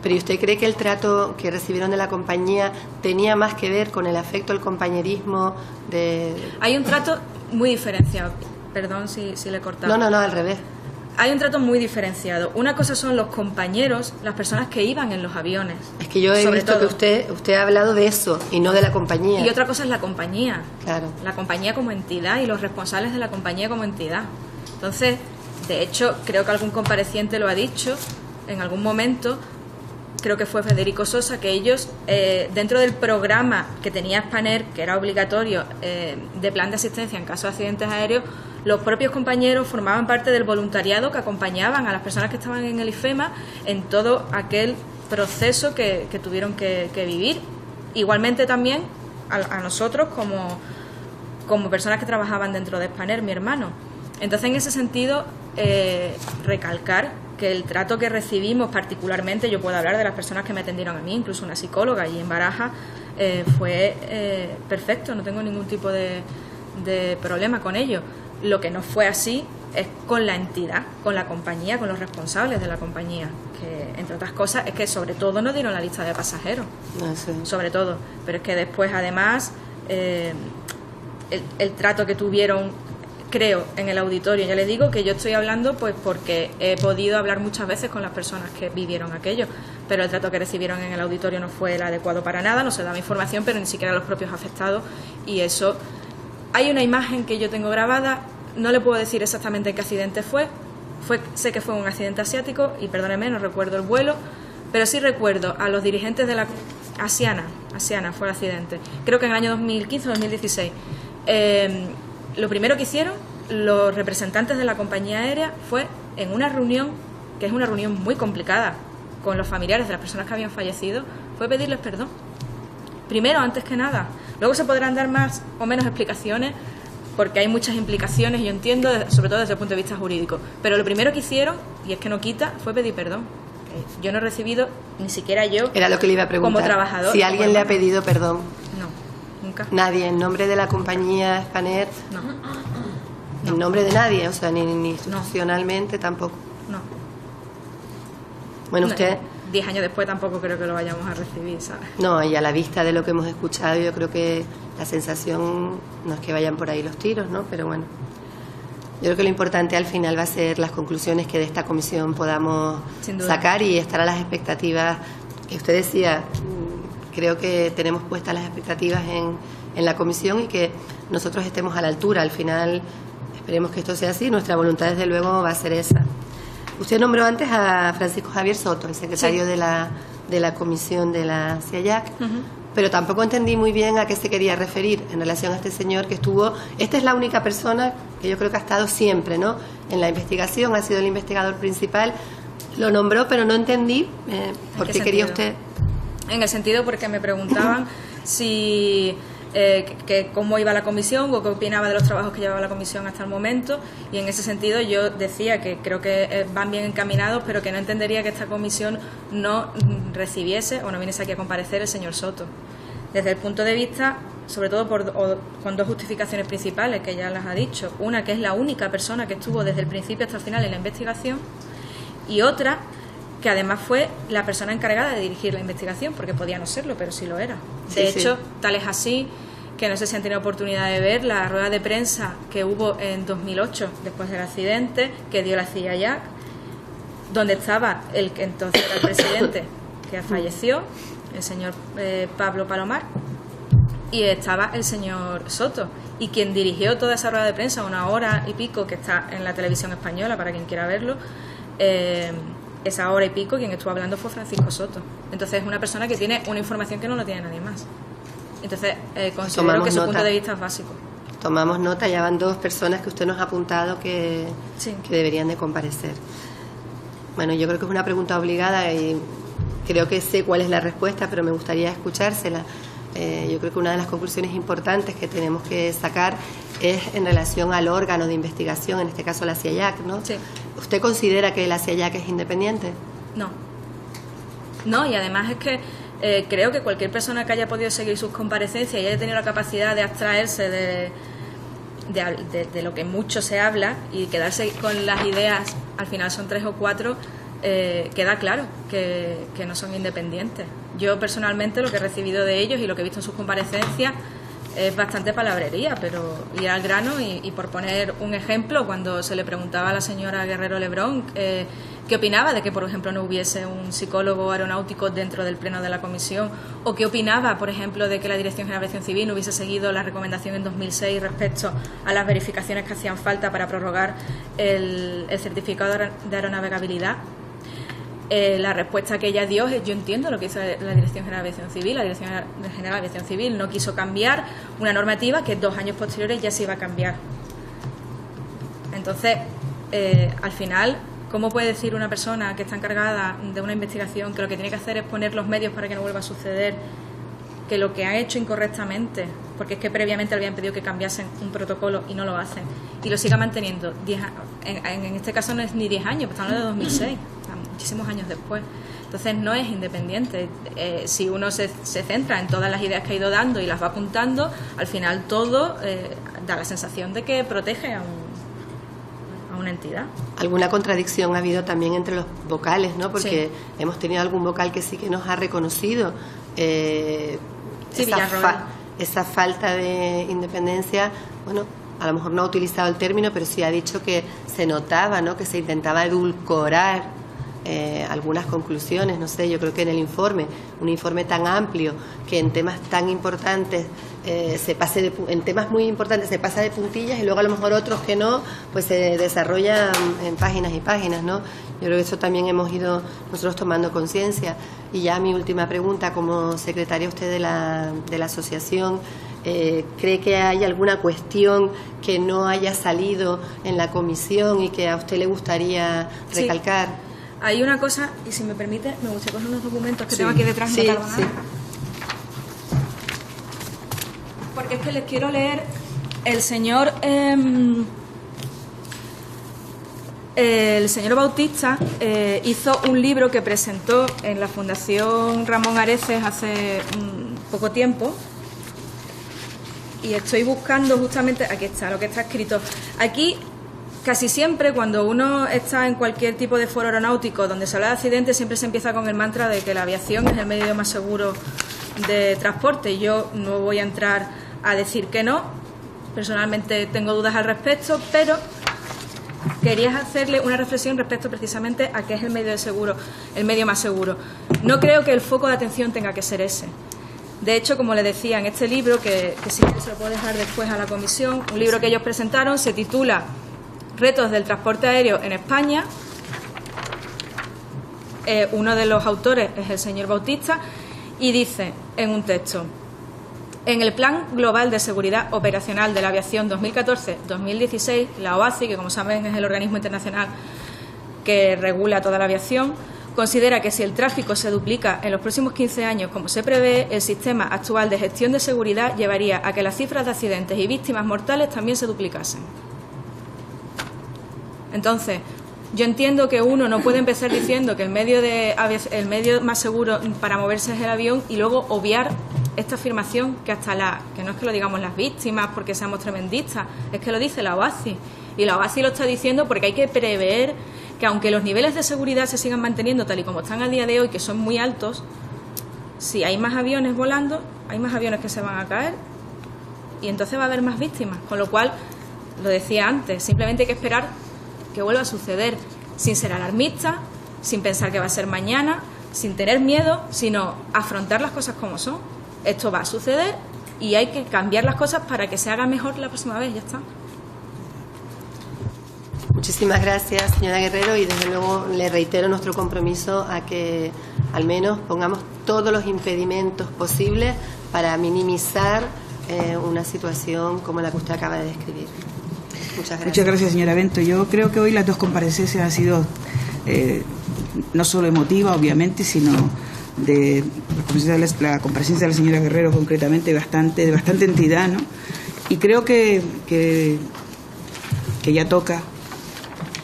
Pero ¿y usted cree que el trato que recibieron de la compañía tenía más que ver con el afecto, el compañerismo de...? Hay un trato muy diferenciado. Perdón si le he cortado. No, al revés. Hay un trato muy diferenciado. Una cosa son los compañeros, las personas que iban en los aviones. Es que yo he visto que usted ha hablado de eso y no de la compañía. Y otra cosa es la compañía. Claro. La compañía como entidad y los responsables de la compañía como entidad. Entonces, de hecho, creo que algún compareciente lo ha dicho en algún momento, creo que fue Federico Sosa, que ellos, dentro del programa que tenía Spanair, que era obligatorio, de plan de asistencia en caso de accidentes aéreos, los propios compañeros formaban parte del voluntariado que acompañaban a las personas que estaban en el IFEMA en todo aquel proceso que tuvieron que vivir. Igualmente también a nosotros como personas que trabajaban dentro de Spanair, mi hermano. Entonces, en ese sentido, recalcar que el trato que recibimos, particularmente, yo puedo hablar de las personas que me atendieron a mí, incluso una psicóloga, y en Barajas fue perfecto, no tengo ningún tipo de problema con ello. Lo que no fue así es con la entidad, con la compañía, con los responsables de la compañía, que entre otras cosas es que sobre todo no dieron la lista de pasajeros, sobre todo, pero es que después además el trato que tuvieron, creo, en el auditorio, ya les digo que yo estoy hablando pues porque he podido hablar muchas veces con las personas que vivieron aquello, pero el trato que recibieron en el auditorio no fue el adecuado para nada, no se daba información, pero ni siquiera los propios afectados, y eso... Hay una imagen que yo tengo grabada, no le puedo decir exactamente qué accidente sé que fue un accidente asiático, y perdóneme, no recuerdo el vuelo, pero sí recuerdo a los dirigentes de la Asiana fue el accidente, creo que en el año 2015 o 2016. Lo primero que hicieron los representantes de la compañía aérea fue en una reunión, que es una reunión muy complicada, con los familiares de las personas que habían fallecido, fue pedirles perdón. Primero, antes que nada. Luego se podrán dar más o menos explicaciones, porque hay muchas implicaciones, yo entiendo, sobre todo desde el punto de vista jurídico. Pero lo primero que hicieron, y es que no quita, fue pedir perdón. Yo no he recibido, ni siquiera yo, era lo que le iba a preguntar, como trabajador. Si alguien le ha pedido perdón. No, nunca. Nadie, en nombre de la compañía Spanair. No. En nombre de nadie, o sea, ni institucionalmente tampoco. No. Bueno, usted... 10 años después tampoco creo que lo vayamos a recibir, ¿sabes? No, y a la vista de lo que hemos escuchado, yo creo que la sensación no es que vayan por ahí los tiros, ¿no? Pero bueno, yo creo que lo importante al final va a ser las conclusiones que de esta comisión podamos sacar y estar a las expectativas que usted decía. Creo que tenemos puestas las expectativas en la comisión y que nosotros estemos a la altura. Al final, esperemos que esto sea así. Nuestra voluntad, desde luego, va a ser esa. Usted nombró antes a Francisco Javier Soto, el secretario de la comisión de la CIAYAC, pero tampoco entendí muy bien a qué se quería referir en relación a este señor que estuvo... Esta es la única persona que yo creo que ha estado siempre, ¿no?, en la investigación, ha sido el investigador principal. Lo nombró, pero no entendí por qué quería usted... En el sentido porque me preguntaban si... cómo iba la comisión o qué opinaba de los trabajos que llevaba la comisión hasta el momento, y en ese sentido yo decía que creo que van bien encaminados, pero que no entendería que esta comisión no recibiese o no viniese aquí a comparecer el señor Soto. Desde el punto de vista, sobre todo con dos justificaciones principales que ya las ha dicho. Una, que es la única persona que estuvo desde el principio hasta el final en la investigación, y otra, que además fue la persona encargada de dirigir la investigación, porque podía no serlo, pero sí lo era. De hecho, tal es así que no sé si han tenido oportunidad de ver la rueda de prensa que hubo en 2008, después del accidente, que dio la CIAYAC, donde estaba el que entonces era el presidente, que falleció, el señor Pablo Palomar, y estaba el señor Soto. Y quien dirigió toda esa rueda de prensa, 1 hora y pico, que está en la televisión española, para quien quiera verlo, esa hora y pico, quien estuvo hablando fue Francisco Soto. Entonces es una persona que tiene una información que no lo tiene nadie más. Entonces considero que su punto de vista es básico. Tomamos nota, ya van 2 personas que usted nos ha apuntado que deberían de comparecer. Bueno, yo creo que es una pregunta obligada y creo que sé cuál es la respuesta, pero me gustaría escuchársela. Yo creo que una de las conclusiones importantes que tenemos que sacar es en relación al órgano de investigación, en este caso la CIAYAC, ¿no? Sí. ¿Usted considera que la CIAYAC es independiente? No. No, y además es que creo que cualquier persona que haya podido seguir sus comparecencias y haya tenido la capacidad de abstraerse de lo que mucho se habla y quedarse con las ideas, al final son 3 o 4, queda claro que no son independientes. Yo personalmente lo que he recibido de ellos y lo que he visto en sus comparecencias es bastante palabrería, pero ir al grano y por poner un ejemplo, cuando se le preguntaba a la señora Guerrero Lebrón qué opinaba de que, por ejemplo, no hubiese un psicólogo aeronáutico dentro del pleno de la comisión, o qué opinaba, por ejemplo, de que la Dirección General de Aviación Civil no hubiese seguido la recomendación en 2006 respecto a las verificaciones que hacían falta para prorrogar el certificado de aeronavegabilidad. La respuesta que ella dio es: yo entiendo lo que hizo la Dirección General de Aviación Civil. La Dirección General de Aviación Civil no quiso cambiar una normativa que 2 años posteriores ya se iba a cambiar. Entonces, al final, ¿cómo puede decir una persona que está encargada de una investigación que lo que tiene que hacer es poner los medios para que no vuelva a suceder, que lo que han hecho incorrectamente, porque es que previamente le habían pedido que cambiasen un protocolo y no lo hacen, y lo siga manteniendo 10 años? En este caso no es ni 10 años, pues estamos hablando de 2006, muchísimos años después. Entonces no es independiente. Si uno se centra en todas las ideas que ha ido dando y las va apuntando, al final todo da la sensación de que protege a una entidad. Alguna contradicción ha habido también entre los vocales, ¿no? Porque sí, hemos tenido algún vocal que sí que nos ha reconocido esa falta de independencia. Bueno, a lo mejor no ha utilizado el término, pero sí ha dicho que se notaba, ¿no?, que se intentaba edulcorar algunas conclusiones. No sé, yo creo que en el informe, un informe tan amplio, que en temas tan importantes en temas muy importantes se pasa de puntillas, y luego a lo mejor otros que no, pues se desarrollan en páginas y páginas, ¿no? Yo creo que eso también hemos ido nosotros tomando conciencia. Y ya mi última pregunta, como secretaria usted de la asociación, ¿cree que hay alguna cuestión que no haya salido en la comisión y que a usted le gustaría recalcar? Sí. Hay una cosa, y si me permite, me gustaría coger unos documentos que tengo aquí detrás. Sí. Porque es que les quiero leer. El señor Bautista hizo un libro que presentó en la Fundación Ramón Areces hace poco tiempo, y estoy buscando justamente, aquí está lo que está escrito. Aquí, casi siempre, cuando uno está en cualquier tipo de foro aeronáutico donde se habla de accidentes, siempre se empieza con el mantra de que la aviación es el medio más seguro de transporte. Yo no voy a entrar a decir que no, personalmente tengo dudas al respecto, pero quería hacerle una reflexión respecto precisamente a qué es el medio más seguro. No creo que el foco de atención tenga que ser ese. De hecho, como le decía, en este libro, que si quieres se lo puedo dejar después a la comisión, un libro que ellos presentaron, se titula Retos del transporte aéreo en España. Uno de los autores es el señor Bautista, y dice en un texto: en el Plan Global de Seguridad Operacional de la Aviación 2014-2016, la OACI, que como saben es el organismo internacional que regula toda la aviación, considera que si el tráfico se duplica en los próximos 15 años, como se prevé, el sistema actual de gestión de seguridad llevaría a que las cifras de accidentes y víctimas mortales también se duplicasen. Entonces, yo entiendo que uno no puede empezar diciendo que el medio más seguro para moverse es el avión y luego obviar esta afirmación que no es que lo digamos las víctimas porque seamos tremendistas, es que lo dice la OACI. Y la OACI lo está diciendo porque hay que prever que, aunque los niveles de seguridad se sigan manteniendo tal y como están a día de hoy, que son muy altos, si hay más aviones volando, hay más aviones que se van a caer y entonces va a haber más víctimas. Con lo cual, lo decía antes, simplemente hay que esperar que vuelva a suceder, sin ser alarmista, sin pensar que va a ser mañana, sin tener miedo, sino afrontar las cosas como son. Esto va a suceder y hay que cambiar las cosas para que se haga mejor la próxima vez, ya está. Muchísimas gracias, señora Guerrero, y desde luego le reitero nuestro compromiso a que al menos pongamos todos los impedimentos posibles para minimizar una situación como la que usted acaba de describir. Muchas gracias, señora Bento. Yo creo que hoy las dos comparecencias han sido no solo emotivas, obviamente, sino de la comparecencia de la señora Guerrero concretamente de bastante entidad, ¿no? Y creo que ya toca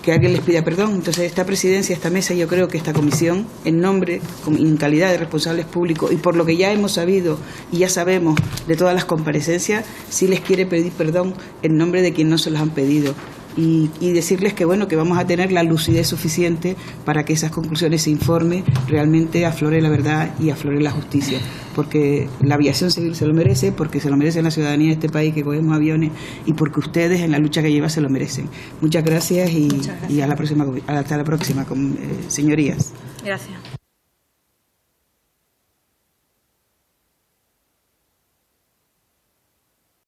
que alguien les pida perdón. Entonces, esta presidencia, esta mesa, yo creo que esta comisión, en nombre, en calidad de responsables públicos, y por lo que ya hemos sabido y ya sabemos de todas las comparecencias, sí les quiere pedir perdón en nombre de quien no se los han pedido. y decirles que bueno, que vamos a tener la lucidez suficiente para que esas conclusiones se informe, realmente aflore la verdad y aflore la justicia, porque la aviación civil se lo merece, porque se lo merece la ciudadanía de este país que cogemos aviones y porque ustedes en la lucha que lleva se lo merecen. Muchas gracias y hasta la próxima, señorías. Gracias.